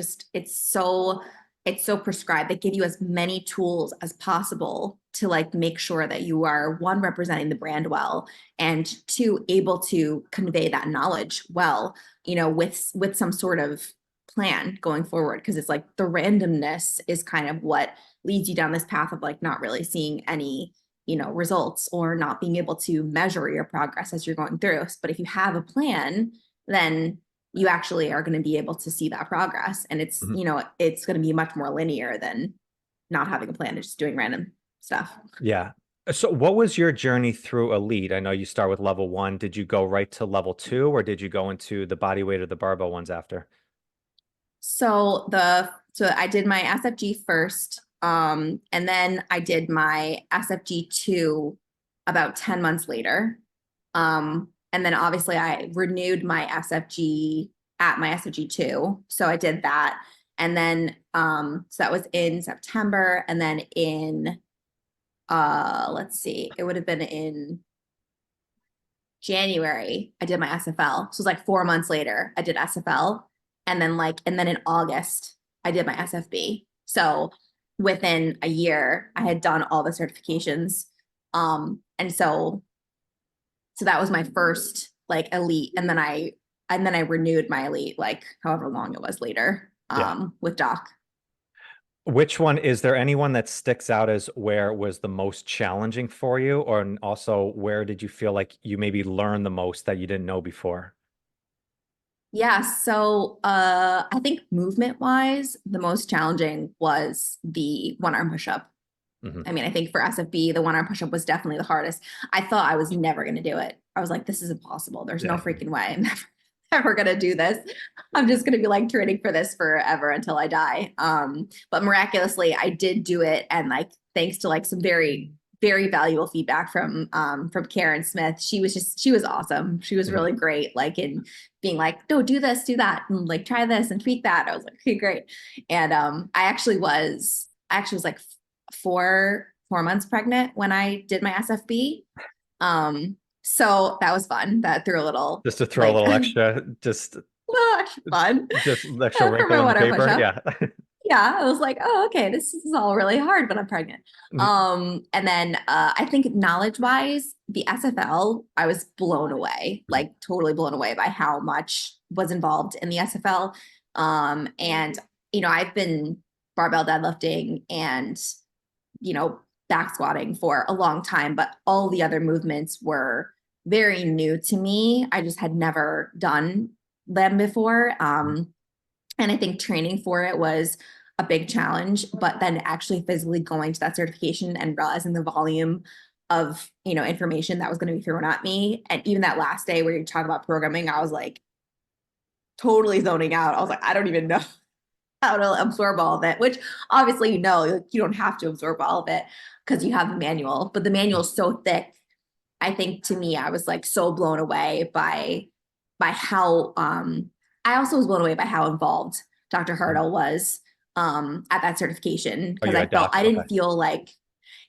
so prescribed. They give you as many tools as possible to like make sure that you are one, representing the brand well, and two, able to convey that knowledge well, you know, with some sort of plan going forward. Cause it's like the randomness is kind of what leads you down this path of like not really seeing any, you know, results or not being able to measure your progress as you're going through. But if you have a plan, then you actually are going to be able to see that progress. And it's, Mhm. you know, it's going to be much more linear than not having a plan and just doing random stuff. Yeah. So what was your journey through Elite? I know you start with level one. Did you go right to level two, or did you go into the body weight or the barbell ones after? So I did my SFG first. And then I did my SFG 2 about 10 months later. And then obviously I renewed my SFG at my SFG 2. So I did that. And then so that was in September. And then in let's see, it would have been in January, I did my SFL. So it was like 4 months later, I did SFL. And then in August, I did my SFB. So within a year, I had done all the certifications. And so that was my first like elite. And then I renewed my elite like however long it was later, Yeah. with Doc. Which one is there anyone that sticks out as where was the most challenging for you, or and also where did you feel like you maybe learned the most that you didn't know before? Yeah, so I think movement wise, the most challenging was the one arm push up. Hmm. I mean, I think for SFB, the one arm push up was definitely the hardest. I thought I was never going to do it. I was like, this is impossible. There's no Yeah. freaking way. I'm never going to do this. I'm just going to be like training for this forever until I die. But miraculously, I did do it. And like, thanks to like some very, very valuable feedback from Karen Smith. She was awesome. She was Mhm. really great. Like in being like, no, do this, do that, and like try this and tweak that. I was like, okay, great. And I actually was like 4 months pregnant when I did my SFB. So that was fun. That threw a little Just to throw a like little extra, fun just extra for wrinkle my in the water push paper. up. Yeah. Yeah, I was like, oh, okay, this is all really hard, but I'm pregnant. And then I think knowledge wise, the SFL, I was blown away, like totally blown away by how much was involved in the SFL. And I've been barbell deadlifting and back squatting for a long time, but all the other movements were very new to me. I just had never done them before. And I think training for it was a big challenge, but then actually physically going to that certification and realizing the volume of information that was going to be thrown at me. And even that last day where you talk about programming, I was like totally zoning out. I was like, I don't even know how to absorb all of it, which obviously like, you don't have to absorb all of it because you have the manual, but the manual is so thick. I think to me, I was like so blown away by how I also was blown away by how involved Dr. Hurdle was at that certification, Oh, because you I had felt doc. I Okay. didn't feel like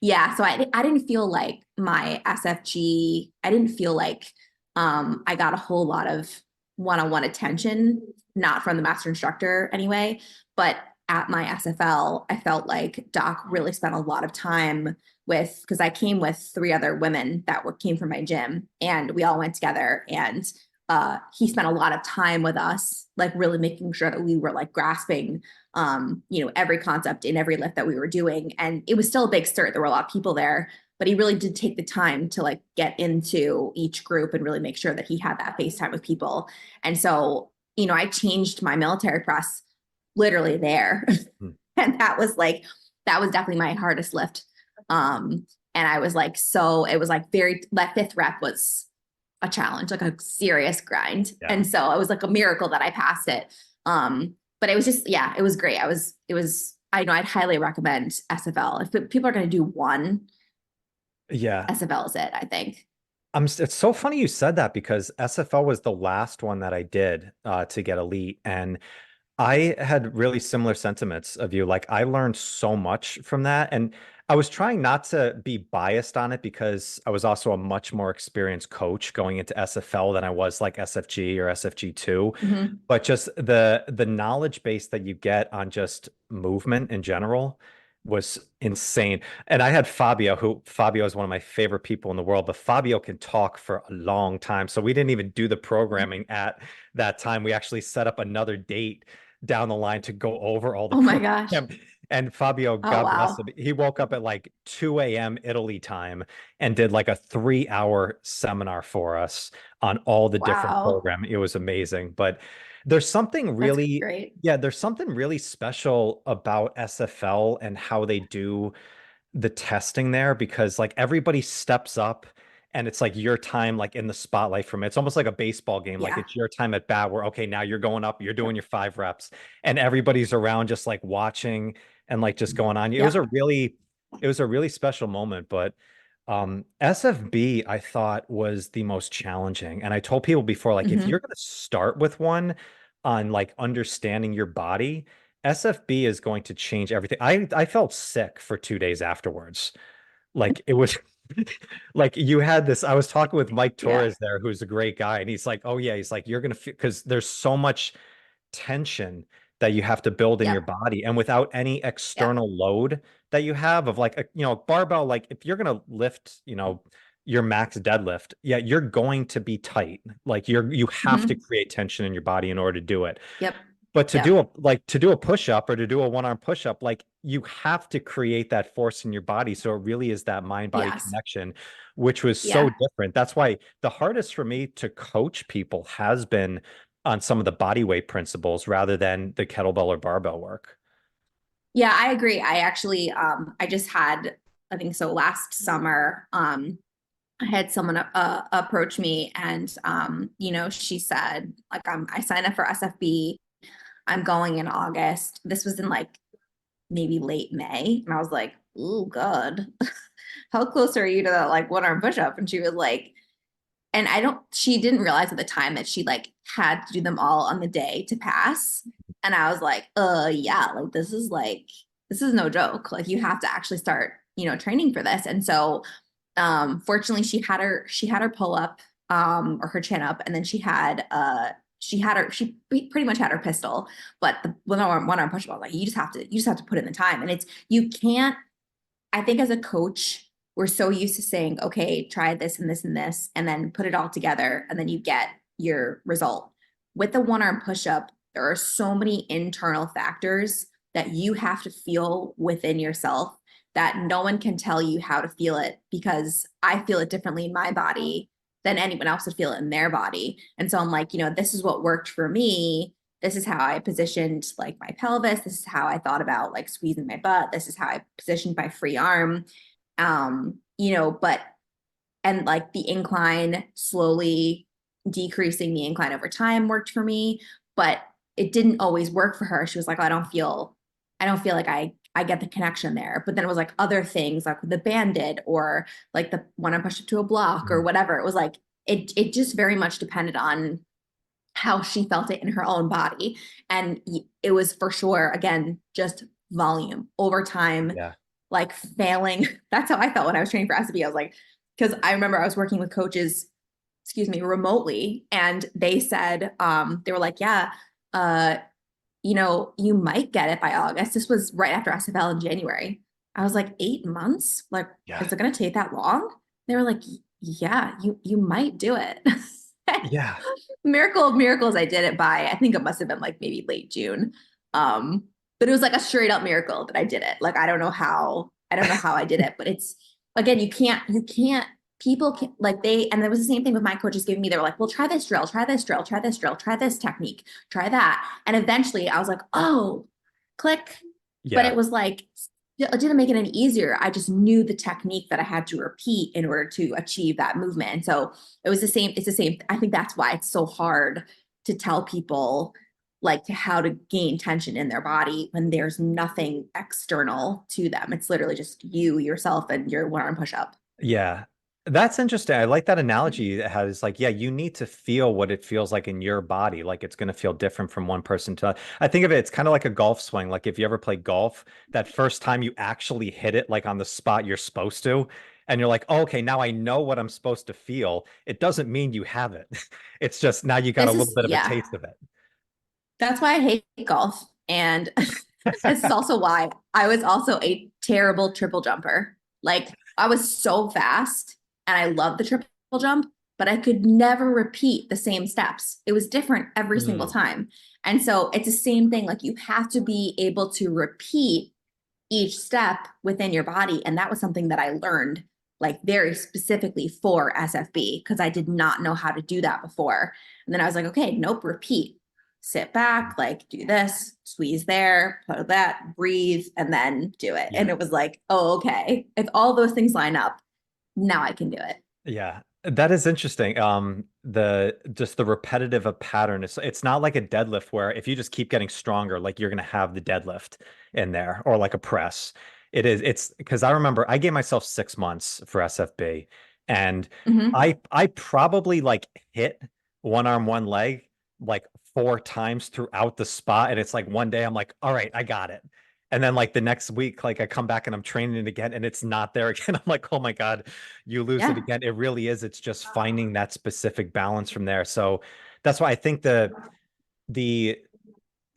so I didn't feel like my SFG, I didn't feel like I got a whole lot of one-on-one attention, not from the master instructor anyway, but at my SFL, I felt like Doc really spent a lot of time because I came with 3 other women that came from my gym, and we all went together, and he spent a lot of time with us, like really making sure that we were like grasping every concept in every lift that we were doing. And it was still a big start. There were a lot of people there, but he really did take the time to like get into each group and really make sure that he had that FaceTime with people. And so, I changed my military press literally there. Hmm. And that was definitely my hardest lift. And I was like, so it was like that fifth rep was a challenge, like a serious grind. Yeah. And so it was like a miracle that I passed it. But it was just, yeah, it was great. I know I'd highly recommend SFL. If people are going to do one, Yeah. SFL is it, I think. It's so funny you said that because SFL was the last one that I did to get elite. And I had really similar sentiments of you. Like I learned so much from that. And I was trying not to be biased on it because I was also a much more experienced coach going into SFL than I was like SFG or SFG2. Mm-hmm. But just the knowledge base that you get on just movement in general was insane. And I had Fabio is one of my favorite people in the world, but Fabio can talk for a long time. So we didn't even do the programming at that time. We actually set up another date down the line to go over all the Oh my gosh. program. And Fabio, Oh, God bless wow. him, he woke up at like 2 a.m. Italy time and did like a 3 hour seminar for us on all the different Wow. programming. It was amazing. But there's something That's really, great. yeah, there's something really special about SFL and how they do the testing there because like everybody steps up and it's like your time like in the spotlight from it. It's almost like a baseball game. Like Yeah. it's your time at bat where okay, now you're going up, you're doing Yep. your 5 reps and everybody's around just like watching and like just going on. Yep. It was a really special moment, but SFB I thought was the most challenging. And I told people before, like if Mm-hmm. you're gonna start with one on like understanding your body, SFB is going to change everything. I felt sick for 2 days afterwards. Like it was Like you had this, I was talking with Mike Yeah. Torres there, who's a great guy, and he's like, oh yeah, he's like, you're gonna feel, because there's so much tension that you have to build in your Yep. body, and without any Yep. external load that you have of like a, barbell, like if you're gonna lift, your max deadlift, yeah, you're going to be tight. Like you have to Hmm. create tension in your body in order to do it. Yep. But Yep. to do a push up or to do a one arm push up, like you have to create that force in your body. So it really is that mind body Yes. connection, which was so Yeah. different. That's why the hardest for me to coach people has been on some of the body weight principles rather than the kettlebell or barbell work. Yeah, I agree. I actually, I just had, I think so last summer, I had someone approach me and, she said, like, I signed up for SFB. I'm going in August. This was in like maybe late May. And I was like, oh, God, how close are you to that like one arm push up? And she was like, and she didn't realize at the time that she like had to do them all on the day to pass. And I was like, yeah, this is no joke. Like you have to actually start, training for this. And so, fortunately she had her pull up, or her chin up. And then she pretty much had her pistol, but the one arm push up, like you just have to put in the time. And you can't, I think as a coach, we're so used to saying, okay, try this and this and this, and then put it all together, and then you get your result. With the one arm push up, there are so many internal factors that you have to feel within yourself that no one can tell you how to feel it, because I feel it differently in my body than anyone else would feel it in their body. And so I'm like, this is what worked for me. This is how I positioned like my pelvis. This is how I thought about like squeezing my butt. This is how I positioned my free arm. But and like the incline, slowly decreasing the incline over time worked for me, but it didn't always work for her. She was like, oh, I don't feel like I get the connection there. But then it was like other things like the banded or like the when I pushed up to a block or Mhm. whatever. It was like it just very much depended on how she felt it in her own body. And it was for sure, again, just volume over time, Yeah. like failing. That's how I felt when I was training for SB. I was like, because I remember I was working with coaches, excuse me, remotely, and they said, they were like, yeah, uh, you might get it by August. This was right after SFL in January. I was like, 8 months? Like, Yeah. is it going to take that long? They were like, yeah, you might do it. Yeah. Miracle of miracles, I did it by, I think it must have been like maybe late June. Um, but it was like a straight up miracle that I did it. Like I don't know how I did it, but it's again, people can like and there was the same thing with my coaches giving me, they were like, well, try this drill, try this drill, try this drill, try this technique, try that. And eventually I was like, oh, click. But Yeah. it was like, it didn't make it any easier. I just knew the technique that I had to repeat in order to achieve that movement. And so it was the same. It's the same. I think that's why it's so hard to tell people like how to gain tension in their body when there's nothing external to them. It's literally just you, yourself, and your one arm push up. Yeah. That's interesting. I like that analogy. It has like, yeah, you need to feel what it feels like in your body. Like it's going to feel different from one person to I think of it, it's kind of like a golf swing. Like if you ever play golf, that first time you actually hit it like on the spot you're supposed to, and you're like, oh, okay, now I know what I'm supposed to feel. It doesn't mean you have it. It's just now you got a This little is, bit of a yeah, taste of it. that's why I hate golf. And this is also why I was also a terrible triple jumper. Like I was so fast and I love the triple jump, but I could never repeat the same steps. It was different every single Mm, time. And so it's the same thing. Like you have to be able to repeat each step within your body. And that was something that I learned like very specifically for SFB because I did not know how to do that before. And then I was like, okay, nope, repeat, sit back, like do this, squeeze there, put that, breathe, and then do it. And yeah. it was like, oh, okay, if all those things line up, now I can do it. Yeah, that is interesting. The just the repetitive of pattern. It's not like a deadlift where if you just keep getting stronger, like you're gonna have the deadlift in there or like a press. It's because I remember I gave myself 6 months for SFB and Mm-hmm. I probably like hit one arm, one leg like 4 times throughout the spot. And it's like one day I'm like, all right, I got it. And then like the next week, like I come back and I'm training it again and it's not there again. I'm like, oh my God, you lose it Yeah. again. It really is. It's just finding that specific balance from there. So that's why I think the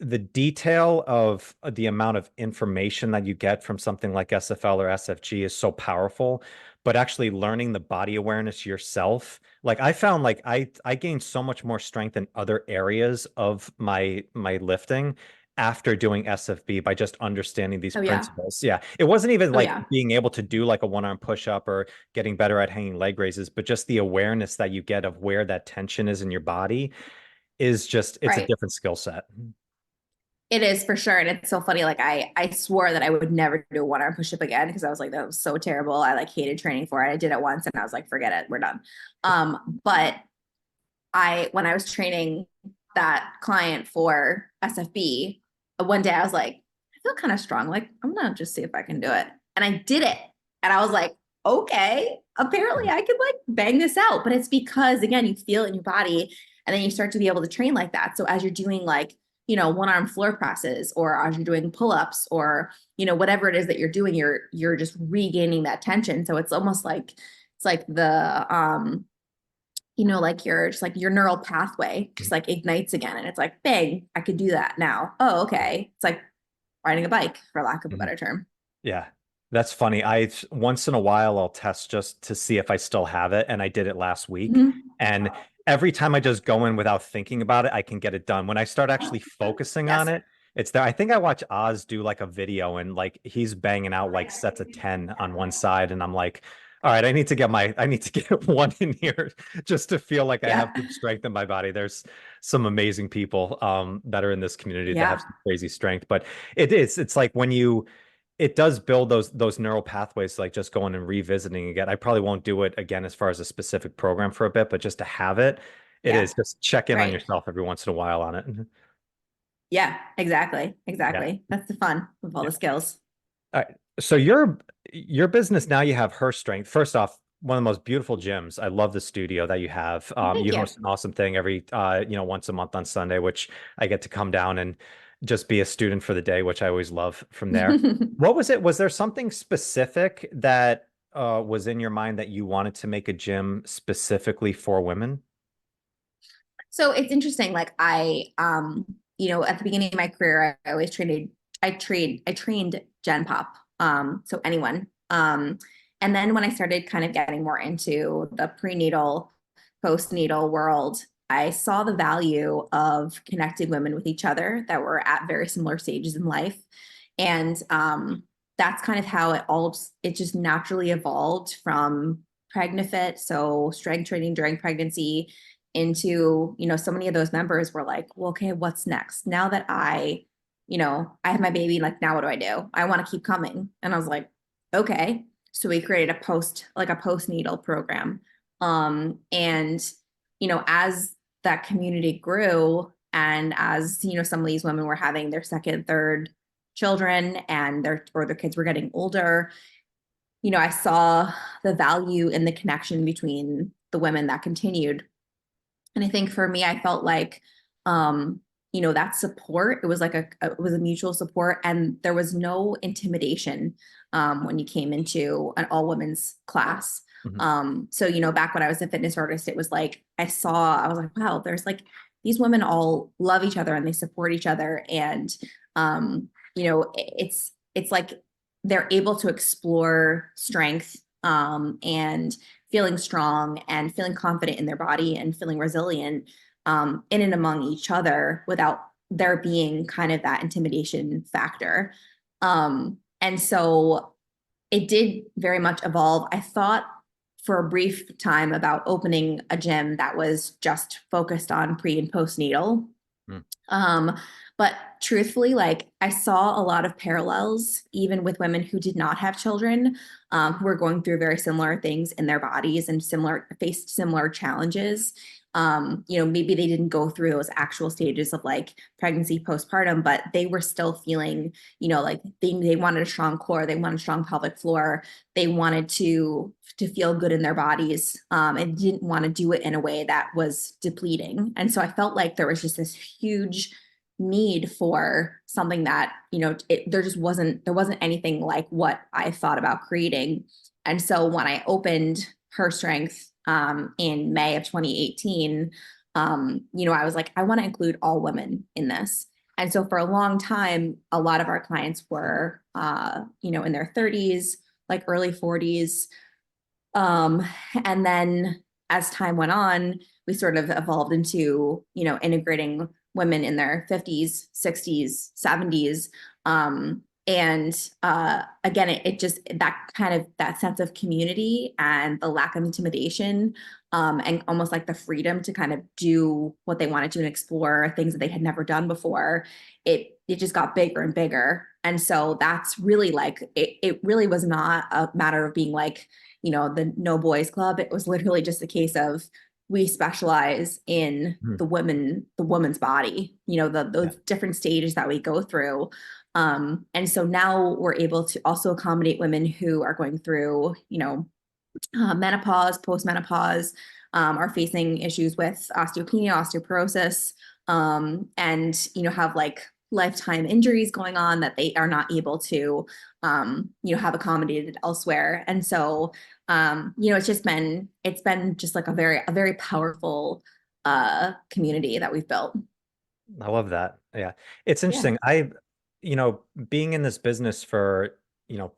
the detail of the amount of information that you get from something like SFL or SFG is so powerful, but actually learning the body awareness yourself, like I found like I gained so much more strength in other areas of my lifting after doing SFB by just understanding these Oh yeah. principles. Yeah. It wasn't even Oh like yeah. being able to do like a one arm push up or getting better at hanging leg raises, but just the awareness that you get of where that tension is in your body is just, it's a Right. different skill set. It is for sure. And it's so funny. Like I swore that I would never do a one arm push up again because I was like, that was so terrible. I like hated training for it. I did it once and I was like, forget it, we're done. But when I was training that client for SFB, one day I was like, I feel kind of strong. Like, I'm gonna just see if I can do it. And I did it. And I was like, okay, apparently I could like bang this out. But it's because again, you feel it in your body and then you start to be able to train like that. So as you're doing like, one arm floor presses or as you're doing pull-ups or, whatever it is that you're doing, you're just regaining that tension. So it's almost like it's like like your neural pathway just like ignites again. And it's like, bang, I could do that now. Oh, okay. It's like riding a bike, for lack of a Mhm. better term. Yeah, that's funny. I once in a while I'll test just to see if I still have it, and I did it last week. Mhm. And every time I just go in without thinking about it, I can get it done. When I start actually focusing on Yes. it, it's there. I think I watch Oz do like a video, and like he's banging out like sets of 10 on one side, and I'm like, all right, I need to get one in here just to feel like I have Yeah. some strength in my body. There's some amazing people that are in this community that have Yeah. some crazy strength, but it's like when you it does build those neural pathways, like just going and revisiting again. I probably won't do it again as far as a specific program for a bit, but just to have it, it Yeah. is just check in on Right. yourself every once in a while on it. Yeah. Exactly. Yeah. Exactly. That's the fun of all Yeah. the skills. All right. So your business now, you have Herstrength. First off, one of the most beautiful gyms. I love the studio that you have. Thank You you. host an awesome thing every once a month on Sunday, which I get to come down and just be a student for the day, which I always love from there. What was it? Was there something specific that was in your mind that you wanted to make a gym specifically for women? So it's interesting. Like at the beginning of my career, I trained Gen Pop. So anyone. And then when I started kind of getting more into the prenatal, postnatal world, I saw the value of connecting women with each other that were at very similar stages in life. And that's kind of how it just naturally evolved from Pregna-fit, so strength training during pregnancy into, so many of those members were like, well, okay, what's next? Now that I have my baby, like now what do I do? I want to keep coming. And I was like, okay. So we created a postnatal program. And, as that community grew and as, some of these women were having their second, third children and their kids were getting older, I saw the value in the connection between the women that continued. And I think for me, I felt like, that support, it was like it was a mutual support and there was no intimidation when you came into an all women's class. Mhm. So, back when I was a fitness artist, it was like, I was like, wow, there's like, these women all love each other and they support each other. And, it's like they're able to explore strength and feeling strong and feeling confident in their body and feeling resilient in and among each other without there being kind of that intimidation factor. And so it did very much evolve. I thought for a brief time about opening a gym that was just focused on pre and postnatal. Mm. But truthfully, like I saw a lot of parallels, even with women who did not have children, who were going through very similar things in their bodies and faced similar challenges. Maybe they didn't go through those actual stages of like pregnancy, postpartum, but they were still feeling, like they wanted a strong core, they wanted a strong pelvic floor, they wanted to feel good in their bodies, and didn't want to do it in a way that was depleting. And so I felt like there was just this huge need for something that, there wasn't anything like what I thought about creating. And so when I opened Herstrength in May of 2018, I was like, I want to include all women in this. And so for a long time, a lot of our clients were, in their 30s, like early 40s. And then as time went on, we sort of evolved into, integrating women in their 50s, 60s, 70s. Again, it just, that sense of community and the lack of intimidation, and almost like the freedom to kind of do what they wanted to and explore things that they had never done before, it just got bigger and bigger. And so that's really like, it really was not a matter of being like, the no boys club. It was literally just a case of, we specialize in the woman's body, those different stages that we go through. And so now we're able to also accommodate women who are going through, menopause, postmenopause, are facing issues with osteopenia, osteoporosis, and, have like lifetime injuries going on that they are not able to, have accommodated elsewhere. And so, it's been just like a very powerful, community that we've built. I love that. Yeah. It's interesting. Being in this business for,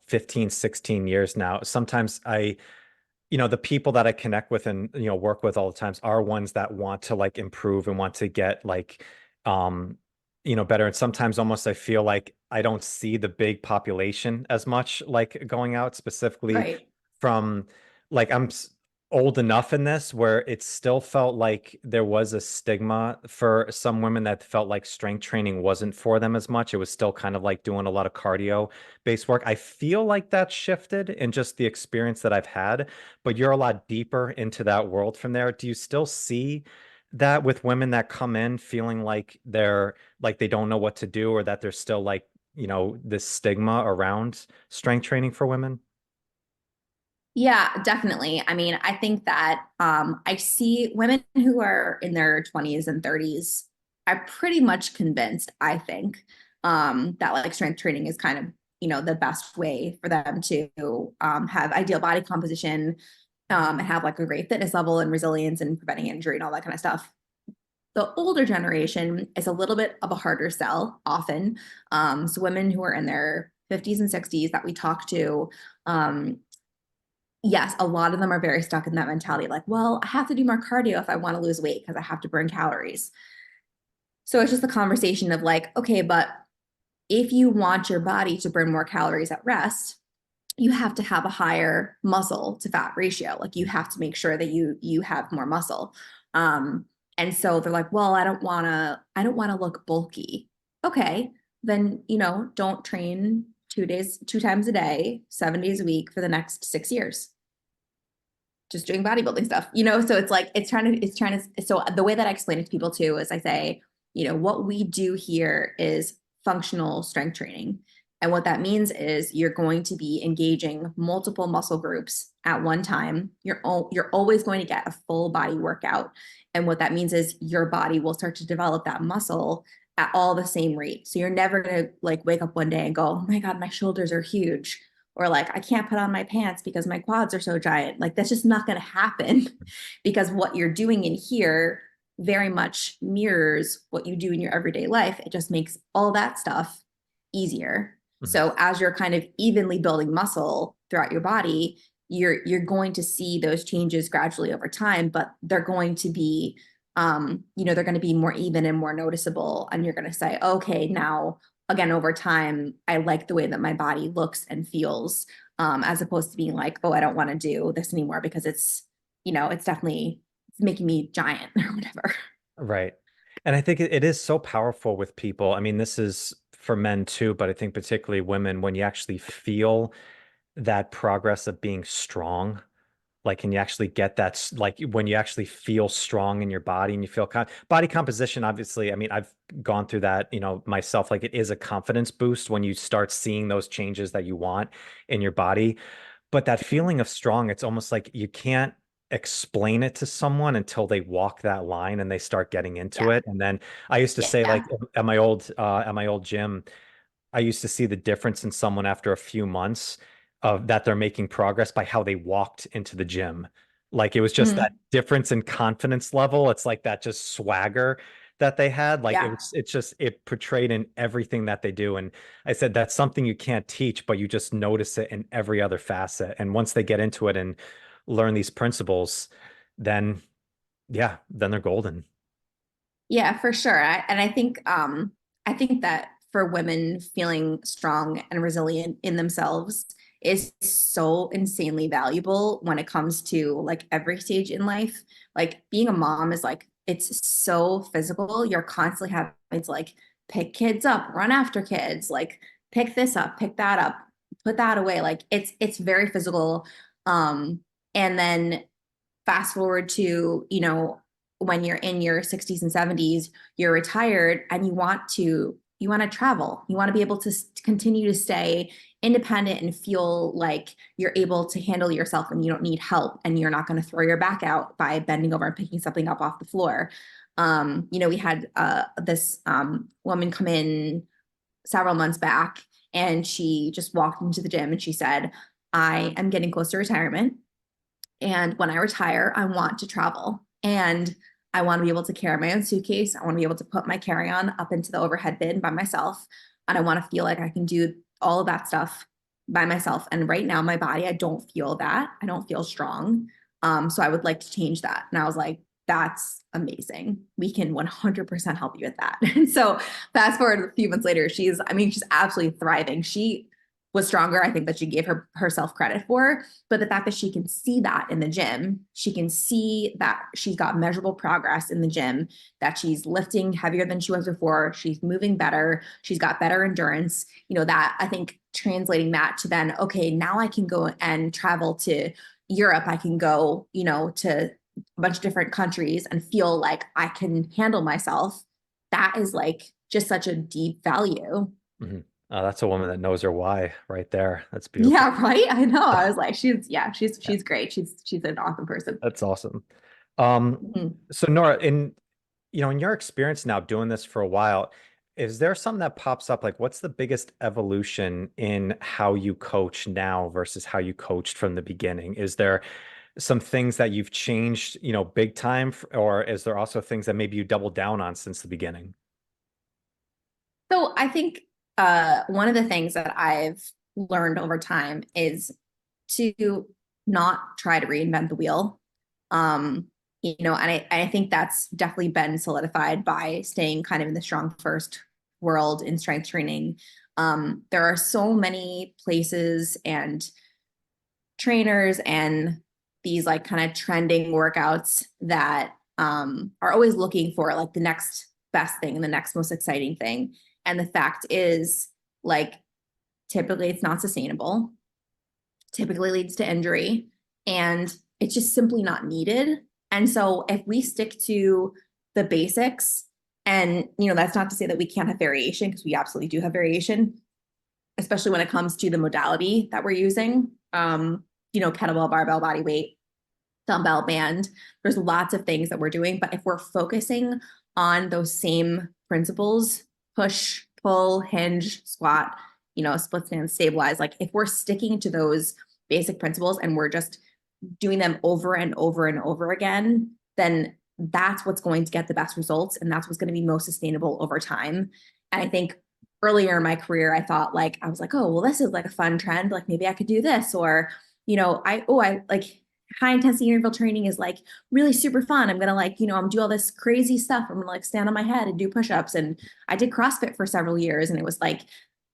15, 16 years now, sometimes the people that I connect with and, work with all the times are ones that want to like improve and want to get like, better. And sometimes almost I feel like I don't see the big population as much like going out specifically Right. from like old enough in this where it still felt like there was a stigma for some women that felt like strength training wasn't for them as much. It was still kind of like doing a lot of cardio based work. I feel like that shifted in just the experience that I've had, but you're a lot deeper into that world from there. Do you still see that with women that come in feeling like they don't know what to do, or that there's still like, this stigma around strength training for women? Yeah, definitely. I mean, I think that I see women who are in their 20s and 30s are pretty much convinced, I think, that like strength training is kind of, the best way for them to have ideal body composition, and have like a great fitness level and resilience and preventing injury and all that kind of stuff. The older generation is a little bit of a harder sell often. So women who are in their 50s and 60s that we talk to, yes, a lot of them are very stuck in that mentality, like, well, I have to do more cardio if I want to lose weight because I have to burn calories. So it's just a conversation of like, okay, but if you want your body to burn more calories at rest, you have to have a higher muscle to fat ratio. Like you have to make sure that you have more muscle. And so they're like, well, I don't want to look bulky. Okay, then, don't train 2 times a day, 7 days a week for the next 6 years. Just doing bodybuilding stuff, so it's like, so the way that I explain it to people too, is I say, what we do here is functional strength training. And what that means is you're going to be engaging multiple muscle groups at one time. You're always going to get a full body workout. And what that means is your body will start to develop that muscle at all the same rate. So you're never going to like wake up one day and go, oh my God, my shoulders are huge. Or like, I can't put on my pants because my quads are so giant. Like that's just not going to happen because what you're doing in here very much mirrors what you do in your everyday life. It just makes all that stuff easier. So as you're kind of evenly building muscle throughout your body, you're going to see those changes gradually over time, but they're going to be, they're going to be more even and more noticeable. And you're going to say, okay, now again, over time, I like the way that my body looks and feels, as opposed to being like, oh, I don't want to do this anymore because it's definitely making me giant or whatever. Right. And I think it is so powerful with people. I mean, this is for men too, but I think particularly women, when you actually feel that progress of being strong, like, can you actually get that, like when you actually feel strong in your body and you feel body composition, obviously, I mean, I've gone through that, myself, like it is a confidence boost when you start seeing those changes that you want in your body. But that feeling of strong, it's almost like you can't explain it to someone until they walk that line and they start getting into Yeah. it. And then I used to say, like, Yeah. at my old gym, I used to see the difference in someone after a few months of that they're making progress by how they walked into the gym. Like it was just that Mhm. difference in confidence level. It's like that just swagger that they had. Like Yeah. it's just it portrayed in everything that they do. And I said that's something you can't teach, but you just notice it in every other facet. And once they get into it and learn these principles, then yeah, then they're golden. Yeah, for sure. And I think that for women, feeling strong and resilient in themselves is so insanely valuable when it comes to like every stage in life. Like being a mom is like it's so physical. You're constantly having to like pick kids up, run after kids, like pick this up, pick that up, put that away. Like it's very physical. And then fast forward to, when you're in your 60s and 70s, you're retired and you want to travel. You want to be able to continue to stay independent and feel like you're able to handle yourself and you don't need help and you're not going to throw your back out by bending over and picking something up off the floor. We had this woman come in several months back and she just walked into the gym and she said, I am getting close to retirement. And when I retire, I want to travel and I want to be able to carry my own suitcase. I want to be able to put my carry on up into the overhead bin by myself. And I want to feel like I can do all of that stuff by myself. And right now, my body, I don't feel that. I don't feel strong. So I would like to change that. And I was like, that's amazing. We can 100% help you with that. And so fast forward a few months later, she's absolutely thriving. She was stronger, I think, that she gave herself credit for. But the fact that she can see that in the gym, she can see that she's got measurable progress in the gym, that she's lifting heavier than she was before, she's moving better, she's got better endurance, that I think translating that to then, okay, now I can go and travel to Europe, I can go, to a bunch of different countries and feel like I can handle myself. That is like just such a deep value. Mhm. That's a woman that knows her why right there. That's beautiful. Yeah, right. I know. I was like, she's great. She's an awesome person. That's awesome. Um, Mhm. so Nora, in your experience now doing this for a while, is there something that pops up? Like, what's the biggest evolution in how you coach now versus how you coached from the beginning? Is there some things that you've changed, big time, or is there also things that maybe you doubled down on since the beginning? So I think one of the things that I've learned over time is to not try to reinvent the wheel. And I think that's definitely been solidified by staying kind of in the StrongFirst world in strength training. There are so many places and trainers and these like kind of trending workouts that are always looking for like the next best thing and the next most exciting thing. And the fact is, like, typically it's not sustainable, typically leads to injury, and it's just simply not needed. And so if we stick to the basics, and that's not to say that we can't have variation, because we absolutely do have variation, especially when it comes to the modality that we're using. Kettlebell, barbell, body weight, dumbbell, band. There's lots of things that we're doing, but if we're focusing on those same principles, push, pull, hinge, squat, split stand, stabilize, like if we're sticking to those basic principles and we're just doing them over and over and over again, then that's what's going to get the best results. And that's what's going to be most sustainable over time. And I think earlier in my career, I was like, oh, well, this is like a fun trend. Like maybe I could do this. Or, I like high intensity interval training is like really super fun. I'm going to I'm do all this crazy stuff. I'm going to like stand on my head and do push-ups. And I did CrossFit for several years. And it was like,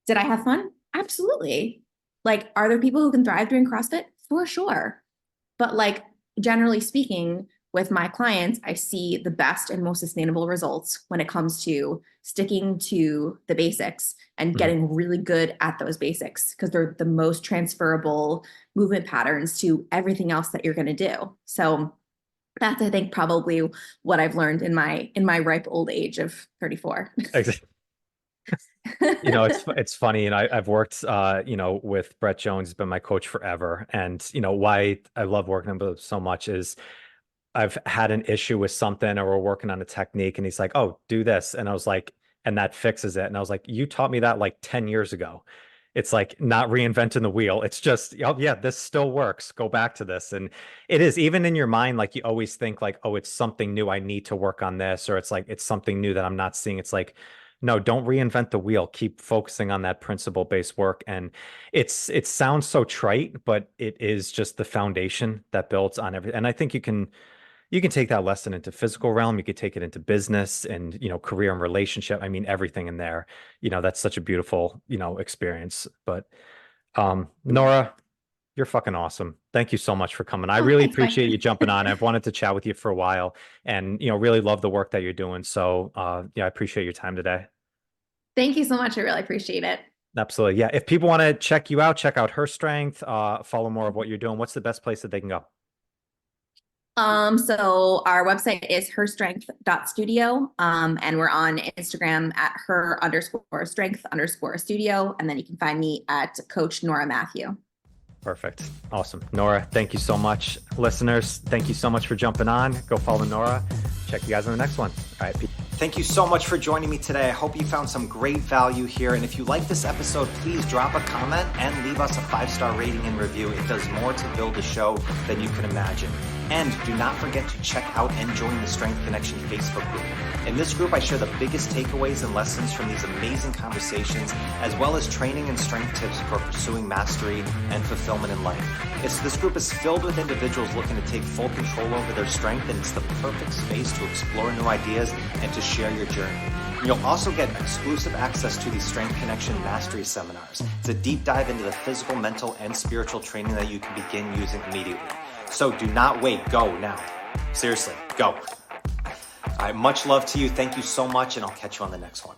did I have fun? Absolutely. Like, are there people who can thrive doing CrossFit? For sure. But like, generally speaking, with my clients, I see the best and most sustainable results when it comes to sticking to the basics and Mhm. getting really good at those basics, because they're the most transferable movement patterns to everything else that you're going to do. So that's, I think, probably what I've learned in my ripe old age of 34. You know, it's funny, and I've worked, you know, with Brett Jones, he's been my coach forever, and you know why I love working with him so much is I've had an issue with something, or we're working on a technique, and he's like, "Oh, do this," and I was like, and that fixes it, and I was like, "You taught me that like 10 years ago." It's like not reinventing the wheel. It's just, oh yeah, this still works. Go back to this, and it is even in your mind. Like you always think like, oh, it's something new. I need to work on this, or it's like it's something new that I'm not seeing. It's like no, don't reinvent the wheel. Keep focusing on that principle-based work. And it sounds so trite, but it is just the foundation that builds on everything. And I think you can take that lesson into physical realm. You could take it into business and, you know, career and relationship. I mean, everything in there, you know, that's such a beautiful, you know, experience. But Nora, you're fucking awesome. Thank you so much for coming. I Oh, really thanks, Mike. appreciate you jumping on. I've wanted to chat with you for a while and, you know, really love the work that you're doing. So, yeah, I appreciate your time today. Thank you so much. I really appreciate it. Absolutely. Yeah. If people want to check you out, check out Herstrength, follow more of what you're doing. What's the best place that they can go? So our website is Herstrength.studio. And we're on Instagram at her_strength_studio. And then you can find me at Coach Nora Matthew. Perfect. Awesome. Nora, thank you so much. Listeners, thank you so much for jumping on. Go follow Nora. Check you guys on the next one. All right. Thank you so much for joining me today. I hope you found some great value here. And if you like this episode, please drop a comment and leave us a 5-star rating and review. It does more to build the show than you can imagine. And do not forget to check out and join the Strength Connection Facebook group. In this group, I share the biggest takeaways and lessons from these amazing conversations, as well as training and strength tips for pursuing mastery and fulfillment in life. This group is filled with individuals looking to take full control over their strength, and it's the perfect space to explore new ideas and to share your journey. You'll also get exclusive access to these Strength Connection Mastery Seminars. It's a deep dive into the physical, mental, and spiritual training that you can begin using immediately. So do not wait. Go now. Seriously, go. All right, much love to you. Thank you so much, and I'll catch you on the next one.